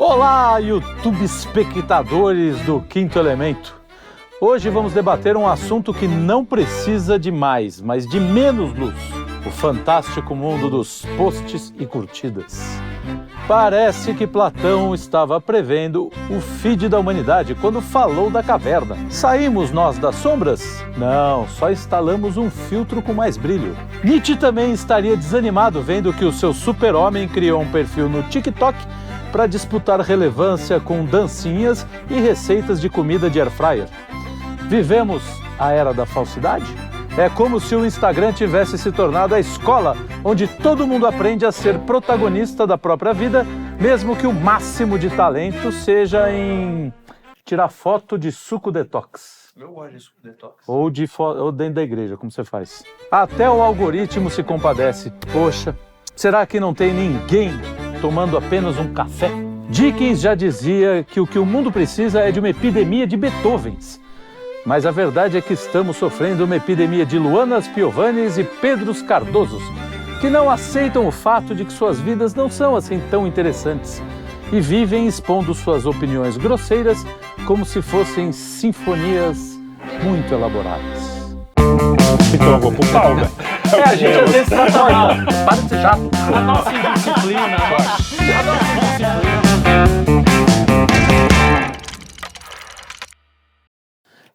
Olá, YouTube espectadores do Quinto Elemento. Hoje vamos debater um assunto que não precisa de mais, mas de menos luz. O fantástico mundo dos posts e curtidas. Parece que Platão estava prevendo o feed da humanidade quando falou da caverna. Saímos nós das sombras? Não, só instalamos um filtro com mais brilho. Nietzsche também estaria desanimado vendo que o seu super-homem criou um perfil no TikTok para disputar relevância com dancinhas e receitas de comida de airfryer. Vivemos a era da falsidade? É como se o Instagram tivesse se tornado a escola onde todo mundo aprende a ser protagonista da própria vida, mesmo que o máximo de talento seja em tirar foto de suco detox. Eu gosto de suco detox. Ou dentro da igreja, como você faz. Até o algoritmo se compadece. Poxa, será que não tem ninguém tomando apenas um café? Dickens já dizia que o mundo precisa é de uma epidemia de Beethovens. Mas a verdade é que estamos sofrendo uma epidemia de Luanas Piovanis e Pedros Cardosos, que não aceitam o fato de que suas vidas não são assim tão interessantes e vivem expondo suas opiniões grosseiras como se fossem sinfonias muito elaboradas. Então eu vou pro pau, velho. A gente às vezes tá mal. Para de ser chato. A nossa indisciplina.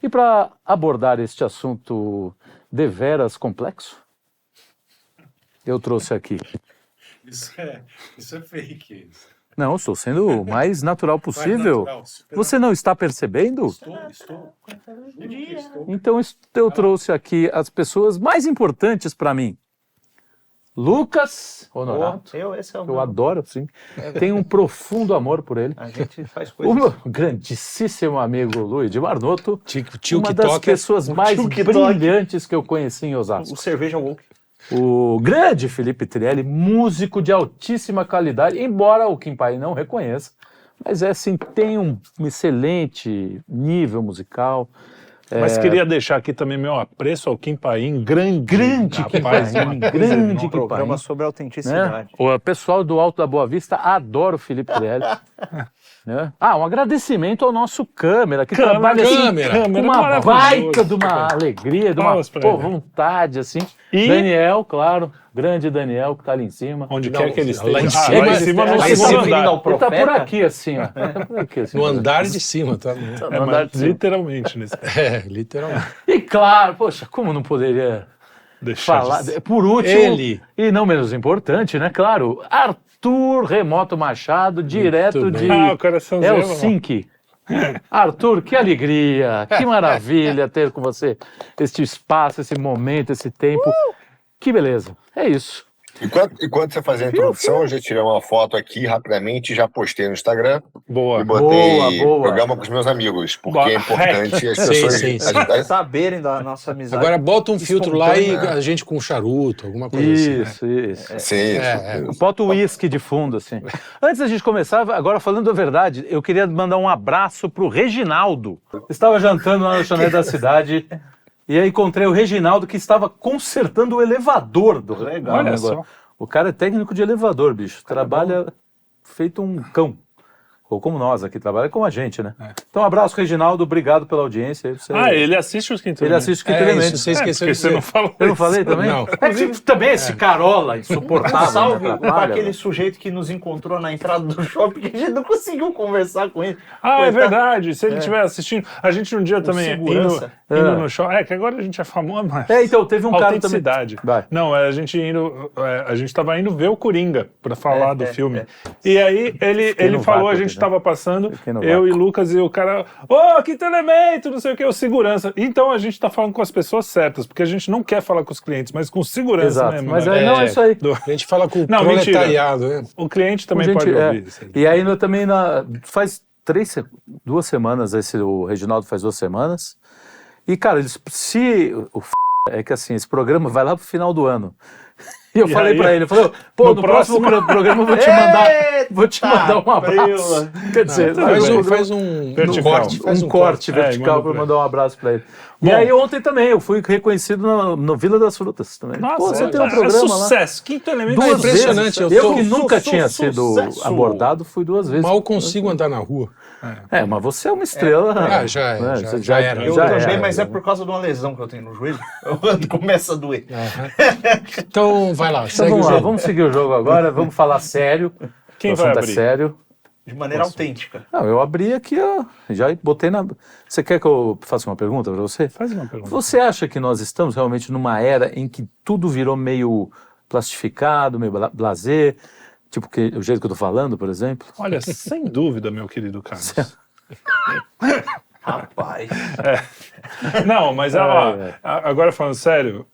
E para abordar este assunto deveras complexo, eu trouxe aqui. Isso é fake. Não, estou sendo o mais natural possível. natural. Você não está percebendo? Estou. Então eu trouxe aqui as pessoas mais importantes para mim. Lucas Honorato. Esse é o Eu meu. adoro, sim. Tenho um profundo amor por ele. A gente faz O coisas. meu grandíssimo amigo Luiz de Marnoto, Tio uma que das toca. pessoas mais tio que brilhantes que eu conheci em O Osasco. cerveja woke. O grande Felipe Trielli, músico de altíssima qualidade, embora o Kim Pai não reconheça, mas assim, tem um excelente nível musical. Mas queria deixar aqui também meu apreço ao Kim Paim, grande Kim rapaz, Paim, uma grande coisa Kim Programa Paim. sobre Né? autenticidade. O pessoal do Alto da Boa Vista adora o Felipe Trielli. Né? Um agradecimento ao nosso câmera, que trabalha assim, câmera, com uma maravilhoso. baita de uma alegria, de uma Palmas pra ele. vontade, assim. E- Daniel, claro, grande Daniel, que tá ali em cima. Onde quer que ele esteja. lá em cima, lá em cima no lá em segundo cima, andar. Ele tá por aqui, assim, ó. Tá por aqui, assim. No andar de cima, tá? No É, andar mas de cima. literalmente nesse. Literalmente. E claro, poxa, como não poderia Deixar falar? de- Por último, Ele. e não menos importante, né? Claro, Arthur Remoto Machado, direto Muito de bem. o coraçãozinho. Helsinki. Arthur, que alegria, que maravilha ter com você este espaço, esse momento, esse tempo. Que beleza. É isso. Enquanto você fazia a introdução, eu já tirei uma foto aqui rapidamente, já postei no Instagram Boa. e botei boa. programa com os meus amigos, porque Boa. é importante as Sim, pessoas... sim, sim. Saberem da nossa amizade. Agora bota um filtro lá e espontânea. a gente com charuto, alguma coisa assim. Isso. Sim, Bota o uísque de fundo, assim. Antes da gente começar, agora falando a verdade, eu queria mandar um abraço pro Reginaldo. Estava jantando lá na lanchonete da cidade e aí encontrei o Reginaldo que estava consertando o elevador do Legal. Olha negócio. só. O cara é técnico de elevador, bicho. Trabalha feito um cão. Ou como nós aqui, trabalha como a gente, né? Então, um abraço, Reginaldo. Obrigado pela audiência. Você... Ele assiste os Quinto Ele Elemento. assiste o Quinto Elemento. Isso, você esqueceu porque de você dizer. não falou Eu não isso. falei também? Não. É que também esse Carola insuportável. Salve me para atrapalha, aquele sujeito que nos encontrou na entrada do shopping que a gente não conseguiu conversar com ele. Ah, é Coitado. verdade. Se ele estiver assistindo, a gente um dia também segurança. indo no show. É que agora a gente é famoso, mas. Então, teve um cara também... Autenticidade. Vai. Não, a gente tava indo ver o Coringa pra falar do filme. E aí ele no falou, a vácuo, gente né? tava passando, Fiquei no eu vácuo. e Lucas e o cara, Quinto Elemento, não sei o que, o segurança. Então a gente tá falando com as pessoas certas, porque a gente não quer falar com os clientes, mas com segurança Exato, mesmo. mas né? não é isso aí. A gente fala com o Não, mentira. proletariado, né? O cliente também Gente, pode ouvir. isso aí. E aí também faz 2 semanas, o Reginaldo faz 2 semanas. E, cara, é que assim, esse programa vai lá pro final do ano. E eu falei pra ele, eu falei, pô, no próximo programa eu vou te mandar um abraço. Quer dizer, Faz um Vertical. corte. vertical manda pra mandar um abraço pra ele. Bom. E aí ontem também, eu fui reconhecido no Vila das Frutas também. Nossa, Pô, você tem um programa lá. sucesso. Quinto Elemento. Duas impressionante, vezes. Eu que nunca tinha sido sucesso. abordado, fui 2 vezes. Mal consigo andar na rua. Mas você é uma estrela. Já era. Eu Já também, era. mas é por causa de uma lesão que eu tenho no joelho. Começa a doer. Então, vai lá, Então segue vamos o lá, jogo. vamos seguir o jogo agora, vamos falar sério. Quem O vai assunto abrir? É sério. De maneira autêntica. Não, eu abri aqui, ó, já botei na... Você quer que eu faça uma pergunta para você? Faz uma pergunta. Você acha que nós estamos realmente numa era em que tudo virou meio plastificado, meio blasé? Tipo, o jeito que eu tô falando, por exemplo? Olha, sem dúvida, meu querido Carlos. Rapaz. Não, mas agora falando sério,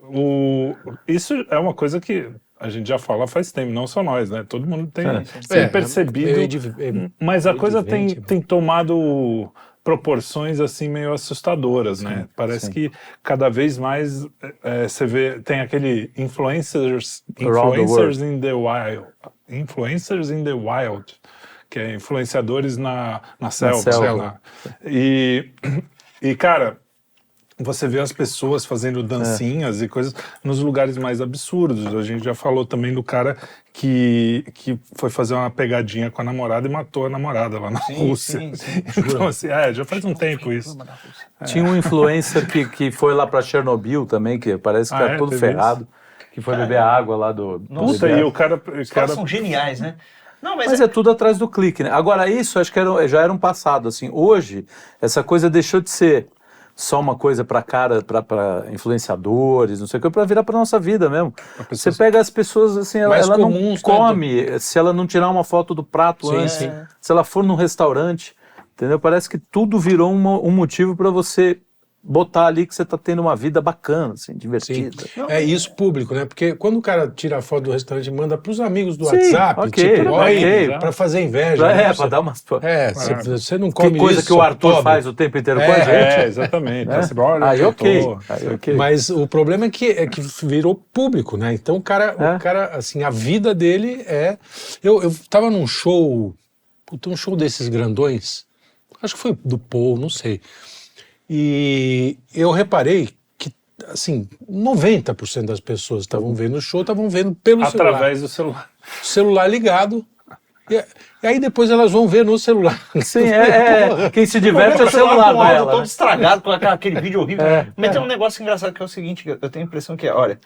isso é uma coisa que a gente já fala faz tempo, não só nós, né? Todo mundo tem percebido, mas a coisa tem tomado proporções assim meio assustadoras, né? Parece que cada vez mais você vê, tem aquele influencers in the wild, que é influenciadores na selva. E cara, você vê as pessoas fazendo dancinhas e coisas nos lugares mais absurdos. A gente já falou também do cara que foi fazer uma pegadinha com a namorada e matou a namorada lá na Rússia. Sim. Então, assim, já faz um tempo isso. Tinha um influencer que foi lá para Chernobyl também, que parece que tá todo teve ferrado, que foi beber a água lá do... Puta, e o cara... Os caras são geniais, né? Não, Mas é tudo atrás do clique, né? Agora, isso acho que já era um passado, assim. Hoje, essa coisa deixou de ser só uma coisa para influenciadores, não sei o que, para virar para nossa vida mesmo. Você pega as pessoas, assim, ela não come se ela não tirar uma foto do prato antes, se ela for num restaurante, entendeu? Parece que tudo virou um motivo para você botar ali que você tá tendo uma vida bacana, assim, divertida. É isso público, né? Porque quando o cara tira a foto do restaurante e manda pros amigos do WhatsApp, tipo, pra fazer inveja. Pra dar umas... Você não come que coisa isso, que o Arthur pobre. faz o tempo inteiro com a gente. Exatamente. Aí ok. Mas o problema é que virou público, né? Então o cara, assim, a vida dele é... Eu tava num show, um show desses grandões, acho que foi do Paul, não sei. E eu reparei que, assim, 90% das pessoas que estavam vendo o show estavam vendo pelo celular. Através do celular. Celular ligado. E aí depois elas vão ver no celular. Sim, quem se diverte é o celular com o áudio dela. todo estragado, com aquele vídeo horrível. Mas tem um negócio engraçado que é o seguinte, eu tenho a impressão que, olha...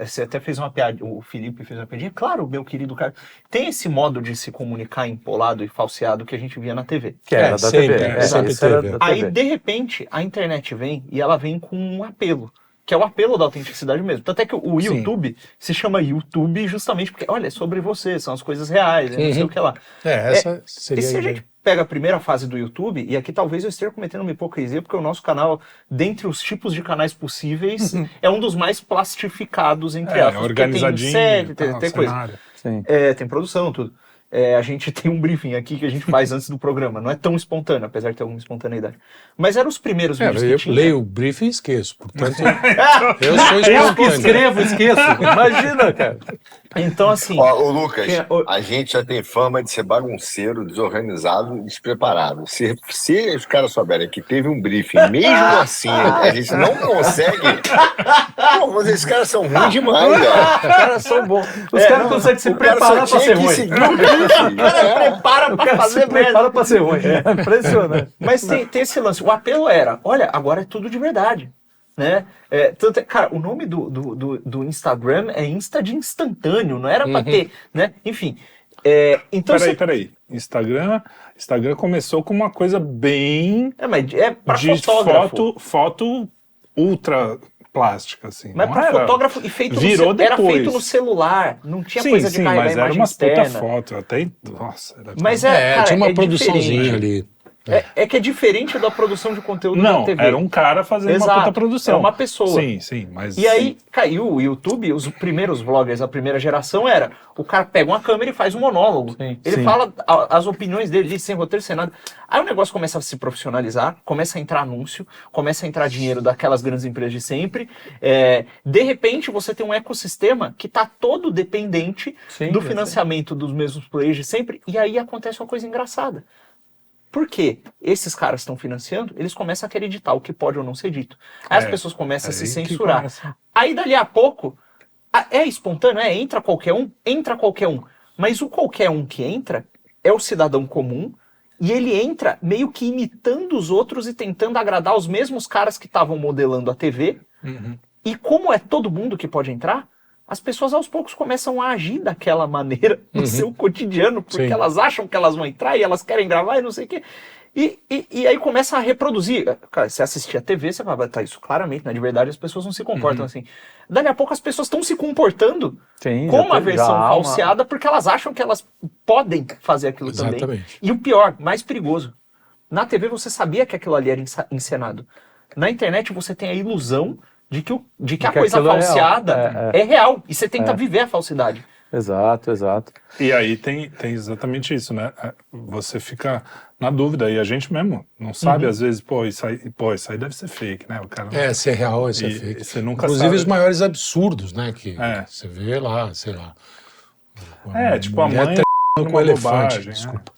você até fez uma piada, o Felipe fez uma piadinha, claro, meu querido cara, tem esse modo de se comunicar empolado e falseado que a gente via na TV. Que era da TV. Sempre teve. Aí, de repente, a internet vem e ela vem com um apelo, que é o apelo da autenticidade mesmo. Tanto é que o YouTube se chama YouTube justamente porque, olha, é sobre você, são as coisas reais, não sei o que lá. Essa seria e se a gente pega a primeira fase do YouTube, e aqui talvez eu esteja cometendo uma hipocrisia, porque o nosso canal, dentre os tipos de canais possíveis, é um dos mais plastificados, entre aspas. Organizadinho. Tem coisa. Tem produção, tudo. A gente tem um briefing aqui que a gente faz antes do programa. Não é tão espontâneo, apesar de ter alguma espontaneidade. Mas eram os primeiros vídeos que tinha. Eu leio o briefing e esqueço. Portanto, eu sou espontâneo. Eu que escrevo, esqueço. Imagina, cara. Então, assim... Ô, Lucas, a gente já tem fama de ser bagunceiro, desorganizado e despreparado. Se os caras souberem que teve um briefing, mesmo assim, a gente não consegue... Pô, mas esses caras são ruins demais, velho. Os caras são bons. Os caras conseguem se preparar pra ser ruim. O cara prepara pra fazer merda. Prepara pra ser ruim. É impressionante. Mas tem esse lance. O apelo era, olha, agora é tudo de verdade. Né? Cara, o nome do Instagram é Insta de instantâneo, não era pra ter, né? Enfim. Então Peraí. Instagram começou com uma coisa bem... mas é pra de fotógrafo. foto ultra plástica, assim. Mas pra fotógrafo e feito era feito no celular, não tinha coisa de carregar mas imagem era uma externa. puta foto, até... Nossa, era... Mas cara, tinha uma produçãozinha diferente. ali. É que é diferente da produção de conteúdo Não, da TV. era um cara fazendo uma puta produção. É uma pessoa. Sim, mas... E aí caiu o YouTube, os primeiros vloggers, a primeira geração era, o cara pega uma câmera e faz um monólogo. Ele fala as opiniões dele, sem roteiro, sem nada. Aí o negócio começa a se profissionalizar, começa a entrar anúncio, começa a entrar dinheiro daquelas grandes empresas de sempre. De repente você tem um ecossistema que está todo dependente do financiamento dos mesmos players de sempre, e aí acontece uma coisa engraçada. Por quê? Esses caras estão financiando, eles começam a querer editar o que pode ou não ser dito. Aí as pessoas começam a se censurar. Aí dali a pouco, é espontâneo, entra qualquer um. Mas o qualquer um que entra é o cidadão comum, e ele entra meio que imitando os outros e tentando agradar os mesmos caras que estavam modelando a TV. E como é todo mundo que pode entrar, as pessoas aos poucos começam a agir daquela maneira no seu cotidiano, porque elas acham que elas vão entrar e elas querem gravar e não sei o quê. E aí começa a reproduzir. Cara, você assistir a TV, você vai tá, isso claramente, né? De verdade as pessoas não se comportam assim. Dali a pouco as pessoas estão se comportando com a versão falseada porque elas acham que elas podem fazer aquilo também. E o pior, mais perigoso, na TV você sabia que aquilo ali era encenado. Na internet você tem a ilusão de que a coisa falseada é real. E você tenta viver a falsidade. Exato. E aí tem exatamente isso, né? Você fica na dúvida, e a gente mesmo não sabe, às vezes, isso aí deve ser fake, né? O cara se é real, se é fake. Você nunca Inclusive sabe. Os maiores absurdos, né? Que você vê lá, sei lá. Tipo a mãe com elefante, bobagem, desculpa.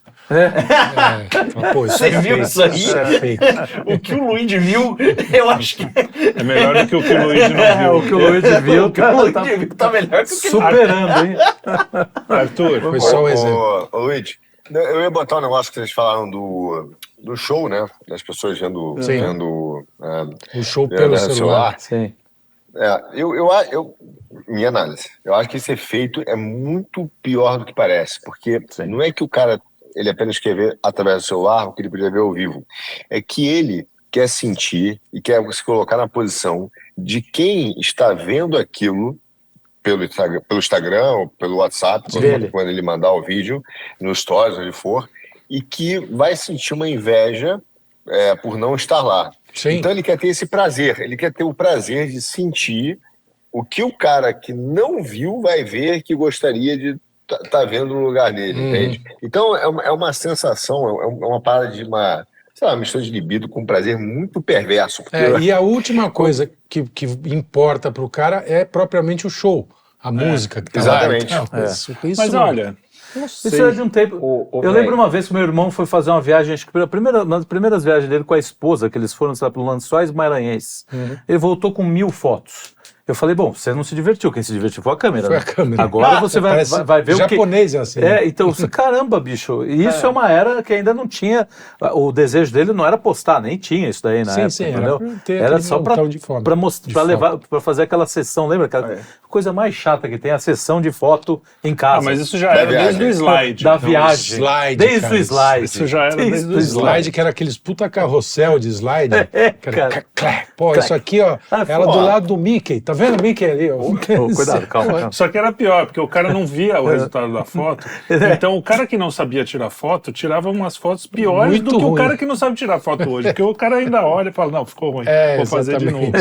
Você viu isso aí? Isso é fake. O que o Luigi viu, eu acho que é melhor do que o que o Luigi não viu. O que o Luigi viu tá melhor que o que superando, hein? Arthur, foi só um exemplo. Ô, Luigi, eu ia botar um negócio que vocês falaram do show, né? Das pessoas vendo o show pelo celular. Sim. Minha análise, eu acho que esse efeito é muito pior do que parece, porque não é que o cara ele apenas quer ver através do celular o que ele podia ver ao vivo, é que ele quer sentir e quer se colocar na posição de quem está vendo aquilo pelo Instagram ou pelo WhatsApp, quando ele mandar o vídeo, no Stories, onde for, e que vai sentir uma inveja por não estar lá. Então ele quer ter esse prazer, ele quer ter o prazer de sentir o que o cara que não viu vai ver que gostaria de tá vendo no lugar dele, entende? Então é uma sensação, é uma parada de uma mistura de libido com prazer muito perverso. E a última coisa que importa pro cara é propriamente o show, a música que tá exatamente. Lá. Mas olha, isso é de um tempo. Eu lembro uma vez que meu irmão foi fazer uma viagem, acho que uma das primeiras viagens dele com a esposa, que eles foram pelo Lençóis Maranhenses. Ele voltou com 1000 fotos. Eu falei, bom, você não se divertiu, quem se divertiu foi a câmera. Foi a câmera. Agora você vai ver o que... Japonês é assim. Então, caramba, bicho. E isso é uma era que ainda não tinha... O desejo dele não era postar, nem tinha isso daí na época, entendeu? Era só para mostrar, para levar, para fazer aquela sessão, lembra? Aquela coisa mais chata que tem, a sessão de foto em casa. Mas isso já era desde o slide. Da viagem. Desde o slide. Isso já era desde o slide, que era aqueles puta carrossel de slide. Cara. Pô, isso aqui, ó, ela do lado do Mickey, tá vendo o Mickey ali? Cuidado, calma. Só que era pior, porque o cara não via o resultado da foto. Então o cara que não sabia tirar foto, tirava umas fotos piores muito do que ruim. O cara que não sabe tirar foto hoje. Porque o cara ainda olha e fala, não, ficou ruim, vou fazer de novo.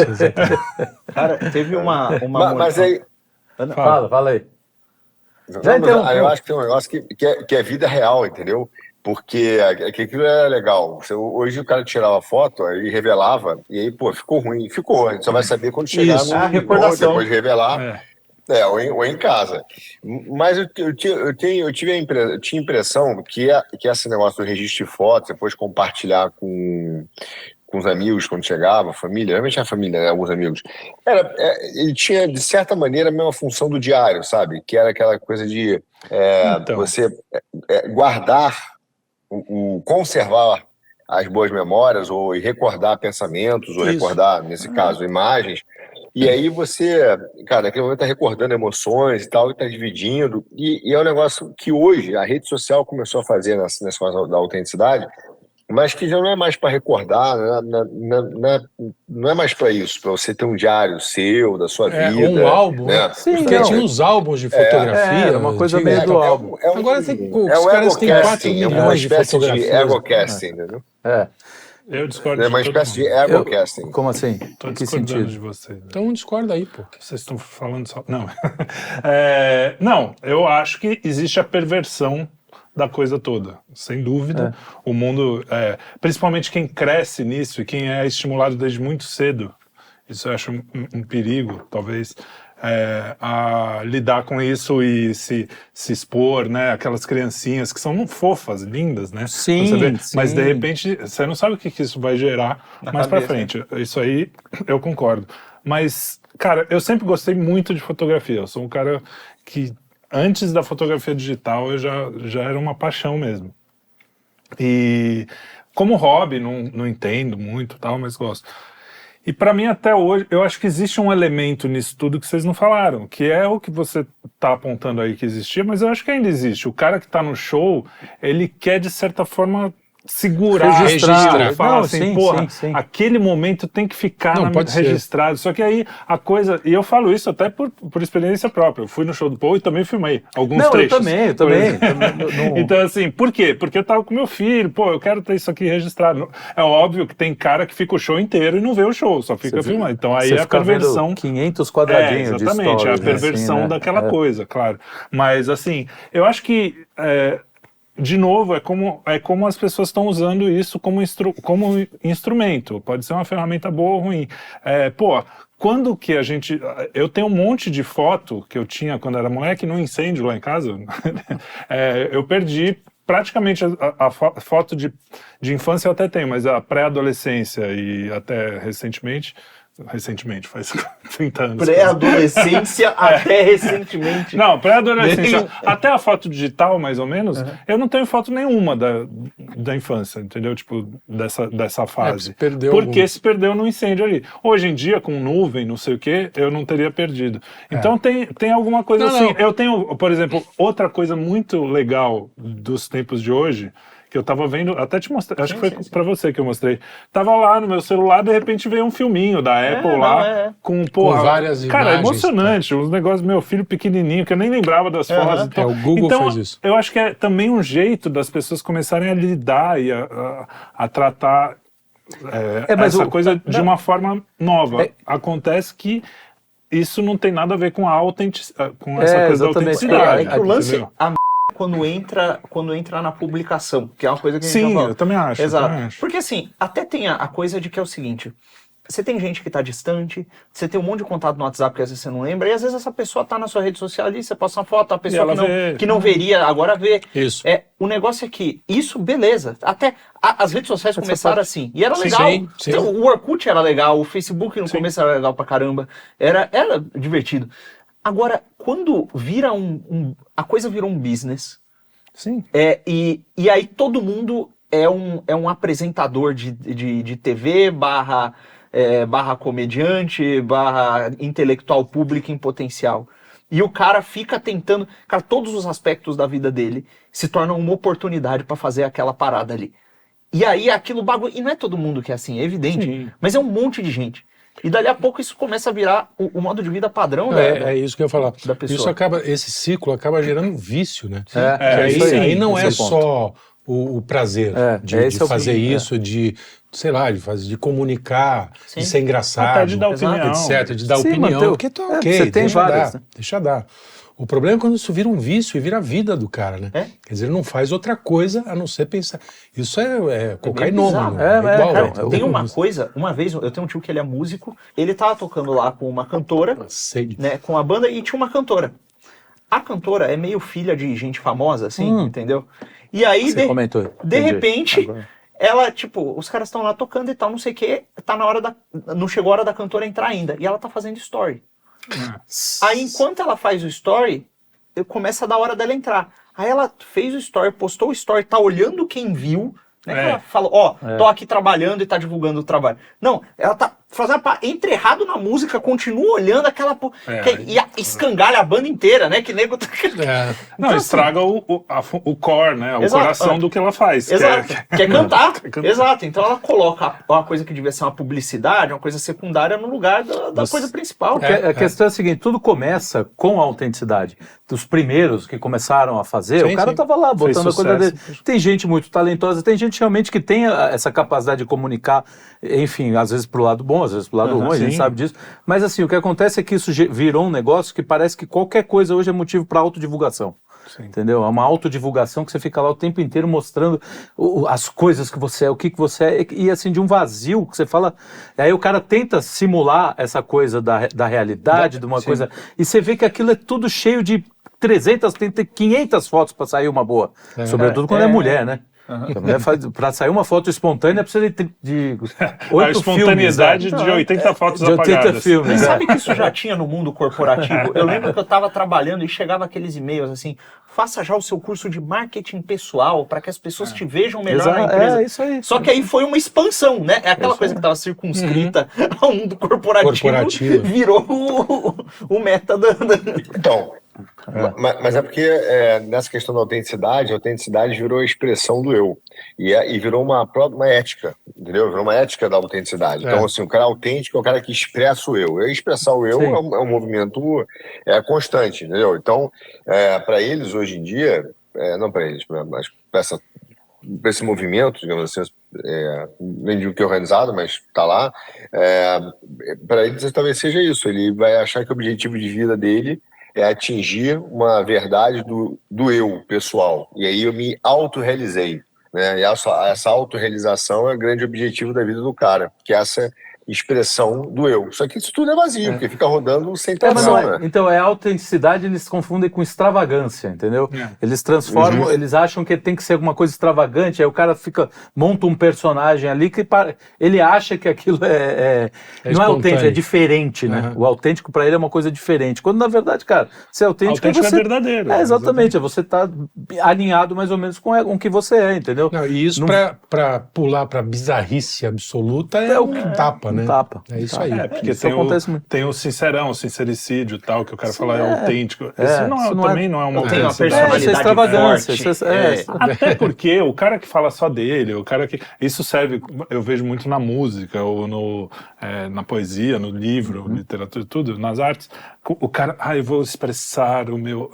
Cara, teve uma mas aí... Fala aí. Eu acho que tem um negócio que é vida real, entendeu? Porque aquilo era legal. Hoje o cara tirava foto e revelava, e aí, ficou ruim. Ficou, a gente só vai saber quando chegar no recordação. depois de revelar. Ou em casa. Mas eu tinha a impressão que esse negócio do registro de fotos, depois compartilhar com os amigos quando chegava, a família, realmente a família, né, alguns amigos, ele tinha, de certa maneira, a mesma função do diário, sabe? Que era aquela coisa de você guardar, conservar as boas memórias, ou recordar pensamentos, ou recordar, nesse caso, imagens. E aí você, cara, naquele momento tá recordando emoções e tal, e tá dividindo. E é um negócio que hoje a rede social começou a fazer nessa coisa da autenticidade, mas que já não é mais para recordar, não é mais para isso, para você ter um diário seu, da sua vida. Um álbum, né? Sim, porque tinha uns álbuns de fotografia. Uma coisa meio do álbum. Agora os caras têm 4 milhões de fotografias. É uma espécie de egocasting, entendeu? Eu discordo É uma de todo espécie de mundo. egocasting. Como assim? Tô Em que discordando sentido? de vocês. Então discorda aí, pô. Vocês estão falando só... Não. Não, eu acho que existe a perversão da coisa toda, sem dúvida. O mundo, principalmente quem cresce nisso e quem é estimulado desde muito cedo, isso eu acho um perigo, talvez, a lidar com isso e se expor, né? Aquelas criancinhas que são fofas, lindas, né? Sim, Você vê, sim. mas de repente você não sabe o que isso vai gerar mais pra cabeça, frente. Isso aí eu concordo. Mas, cara, eu sempre gostei muito de fotografia. Eu sou um cara que, antes da fotografia digital, eu já era uma paixão mesmo. E como hobby, não entendo muito, tal, mas gosto. E para mim, até hoje, eu acho que existe um elemento nisso tudo que vocês não falaram, que é o que você tá apontando aí que existia, mas eu acho que ainda existe. O cara que tá no show, ele quer, de certa forma, segurar, Registrar. falar Não, assim, sim, porra, sim. aquele momento tem que ficar Não, pode ser. registrado. Só que aí a coisa, e eu falo isso até por experiência própria, eu fui no show do Paul e também filmei alguns Não, trechos. eu por também. exemplo. Não- Então assim, por quê? Porque eu tava com meu filho, pô, eu quero ter isso aqui registrado. É óbvio que tem cara que fica o show inteiro e não vê o show, só fica filmando. Então aí Você é a fica vendo perversão. 500 quadradinhos de Exatamente, stories, é a perversão assim, né? daquela coisa, claro. Mas assim, eu acho que de novo, é como as pessoas estão usando isso como instrumento. Pode ser uma ferramenta boa ou ruim. Quando que a gente... Eu tenho um monte de foto que eu tinha quando era moleque no incêndio lá em casa. Eu perdi praticamente a foto de infância eu até tenho, mas a pré-adolescência e até recentemente, faz 30 anos. Pré-adolescência até recentemente. Não, pré-adolescência. Até a foto digital, mais ou menos, eu não tenho foto nenhuma da infância, entendeu? Tipo, dessa fase. se perdeu Porque algum. se perdeu no incêndio ali. Hoje em dia, com nuvem, não sei o quê, eu não teria perdido. Então tem alguma coisa Não, assim. não. Eu tenho, por exemplo, outra coisa muito legal dos tempos de hoje, que eu tava vendo, até te mostrei, acho que foi pra você que eu mostrei. Tava lá no meu celular, de repente veio um filminho da Apple lá, com várias cara, imagens, emocionante, uns negócios do meu filho pequenininho, que eu nem lembrava das fotos. Então, o Google então, fez isso. eu acho que é também um jeito das pessoas começarem a lidar e a tratar mas essa coisa de uma forma nova. Acontece que isso não tem nada a ver com a com essa coisa da exatamente. autenticidade. É que o lance, entendeu? quando entra na publicação, que é uma coisa que a gente Sim, já falou. eu também acho. Exato. Eu também acho. Porque assim, até tem a coisa de que é o seguinte: você tem gente que tá distante, você tem um monte de contato no WhatsApp que às vezes você não lembra, e às vezes essa pessoa tá na sua rede social ali, você posta uma foto, a pessoa ela vê. que não veria, agora vê. Isso. O negócio é que isso, beleza. Até as redes sociais começaram assim. E era legal. Sim, sim. Então, o Orkut era legal, o Facebook no começo era legal pra caramba. Era divertido. Agora, quando vira a coisa virou um business. Sim. E aí todo mundo é um apresentador de TV barra comediante, barra intelectual público em potencial. E o cara fica tentando... Cara, todos os aspectos da vida dele se tornam uma oportunidade para fazer aquela parada ali. E aí aquilo bagulho... E não é todo mundo que é assim, é evidente. Sim. Mas é um monte de gente. E dali a pouco isso começa a virar o modo de vida padrão É isso que eu ia falar. da pessoa. Esse ciclo acaba gerando vício, né? Que isso aí, aí não esse é é o ponto. só o prazer de esse é o fazer ponto, isso, de, sei lá, de comunicar, Sim. de ser engraçado, Até de dar opinião. etc., de dar Sim, opinião, manter o- porque tá é, ok, você tem deixa várias, dar, né? deixa dar. O problema é quando isso vira um vício e vira a vida do cara, né? Quer dizer, ele não faz outra coisa a não ser pensar. Isso é cocainômano. bizarro. Igual, cara, né? Tem uma coisa, uma vez, eu tenho um tio que ele é músico, ele tava tocando lá com uma cantora, Sei. né, com a banda, e tinha uma cantora. A cantora é meio filha de gente famosa, assim, entendeu? E aí, Você comentou. de Entendi. repente, Agora. ela, tipo, os caras estão lá tocando e tal, não sei o quê, tá na hora não chegou a hora da cantora entrar ainda, e ela tá fazendo story. Aí, enquanto ela faz o story, começa a dar hora dela entrar. Aí ela fez o story, postou o story, tá olhando quem viu, né? Que ela fala, tô aqui trabalhando e tá divulgando o trabalho. Não, ela tá enterrado na música, continua olhando aquela... e escangalha a banda inteira, né? Que nego... Não, então, estraga o core, né? O coração do que ela faz. Exato. Quer cantar. Exato. Então ela coloca uma coisa que devia ser uma publicidade, uma coisa secundária, no lugar da coisa principal. A questão é a seguinte, tudo começa com a autenticidade. Dos primeiros que começaram a fazer, o cara tava lá, botando a coisa dele. Tem gente muito talentosa, tem gente realmente que tem essa capacidade de comunicar, enfim, às vezes pro lado bom, às vezes pro lado ruim, a gente sabe disso. Mas assim, o que acontece é que isso virou um negócio que parece que qualquer coisa hoje é motivo para autodivulgação. Entendeu? É uma autodivulgação que você fica lá o tempo inteiro mostrando as coisas que você é, o que você é, e assim, de um vazio que você fala. Aí o cara tenta simular essa coisa da realidade, de uma coisa. E você vê que aquilo é tudo cheio de 300, 500 fotos para sair uma boa. Sobretudo quando é mulher, né? Para sair uma foto espontânea precisa de 8 a espontaneidade filmes, de 80 fotos de 80 apagadas. filmes. Sabe que isso já tinha no mundo corporativo? Eu lembro que eu estava trabalhando e chegava aqueles e-mails assim: faça já o seu curso de marketing pessoal para que as pessoas te vejam melhor na empresa. Isso aí. Só que aí foi uma expansão, né? É aquela coisa que estava circunscrita ao mundo corporativo. Virou o meta da... Então, mas é porque nessa questão da autenticidade, a autenticidade virou a expressão do eu. E virou uma ética, entendeu? Virou uma ética da autenticidade. Então, assim, o cara autêntico é o cara que expressa o eu. E expressar o eu é um movimento constante, entendeu? Então, para eles, hoje em dia, não para eles, mas para esse movimento, digamos assim, nem digo que é organizado, mas está lá, para eles talvez seja isso. Ele vai achar que o objetivo de vida dele é atingir uma verdade do eu pessoal. E aí eu me autorrealizei, né? E essa autorrealização é o grande objetivo da vida do cara, que é essa expressão do eu. Só que isso tudo é vazio, porque fica rodando sem tração, né? Então, a autenticidade eles confundem com extravagância, entendeu? Eles transformam, eles acham que tem que ser alguma coisa extravagante, aí o cara monta um personagem ali que ele acha que aquilo não é autêntico, é diferente, né? O autêntico para ele é uma coisa diferente, quando na verdade, cara, ser autêntico é verdadeiro. Exatamente, você tá alinhado mais ou menos com o que você é, entendeu? Não, e isso para pular para bizarrice absoluta é o que tapa, né? Tapa. É isso aí. Porque isso acontece muito. Tem o sincerão, o sincericídio e tal, que o cara fala é autêntico. Isso também não é uma tem uma autenticidade. personalidade Isso é extravagância. forte. Até porque o cara que fala só dele, o cara que... Isso serve, eu vejo muito na música, ou na poesia, no livro, literatura, tudo, nas artes. O cara, eu vou expressar o meu...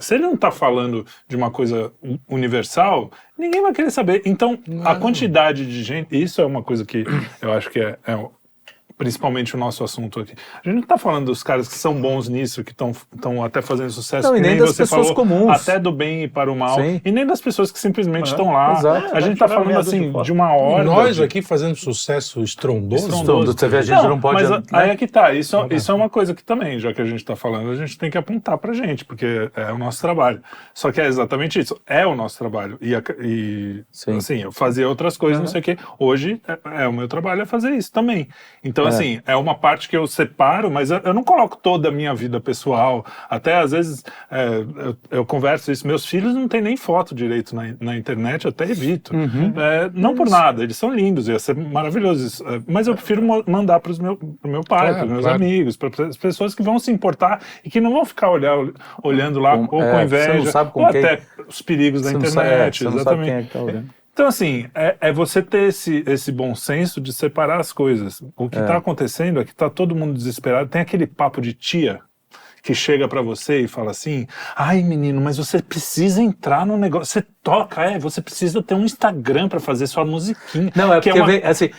se ele não tá falando de uma coisa universal, ninguém vai querer saber. Então, a quantidade de gente... Isso é uma coisa que eu acho que é principalmente o nosso assunto aqui. A gente não está falando dos caras que são bons nisso, que estão até fazendo sucesso, não, que e nem das você pessoas falou, comuns. até do bem e para o mal, Sim. e nem das pessoas que simplesmente estão lá. Exato. A gente está falando assim de uma hora. Nós aqui fazendo sucesso estrondoso. Você vê, a gente não pode... Mas aí é que tá, isso é uma coisa que também, já que a gente está falando, a gente tem que apontar pra gente, porque é o nosso trabalho. Só que é exatamente isso, é o nosso trabalho. E assim, eu fazia outras coisas, não sei o quê. Hoje, o meu trabalho é fazer isso também. Então, assim, é uma parte que eu separo, mas eu não coloco toda a minha vida pessoal. Até, às vezes, eu converso isso. Meus filhos não têm nem foto direito na internet, eu até evito. Não por nada, eles são lindos, ia ser maravilhoso isso. Mas eu prefiro mandar pro meu pai, para os meus amigos, para as pessoas que vão se importar e que não vão ficar olhando lá ou com inveja, ou até os perigos da internet. Você não sabe quem é que tá olhando. Então, assim, é você ter esse bom senso de separar as coisas. O que está acontecendo é que está todo mundo desesperado. Tem aquele papo de tia que chega pra você e fala assim: ai, menino, mas você precisa entrar no negócio. Você toca, você precisa ter um Instagram pra fazer sua musiquinha. Não, porque,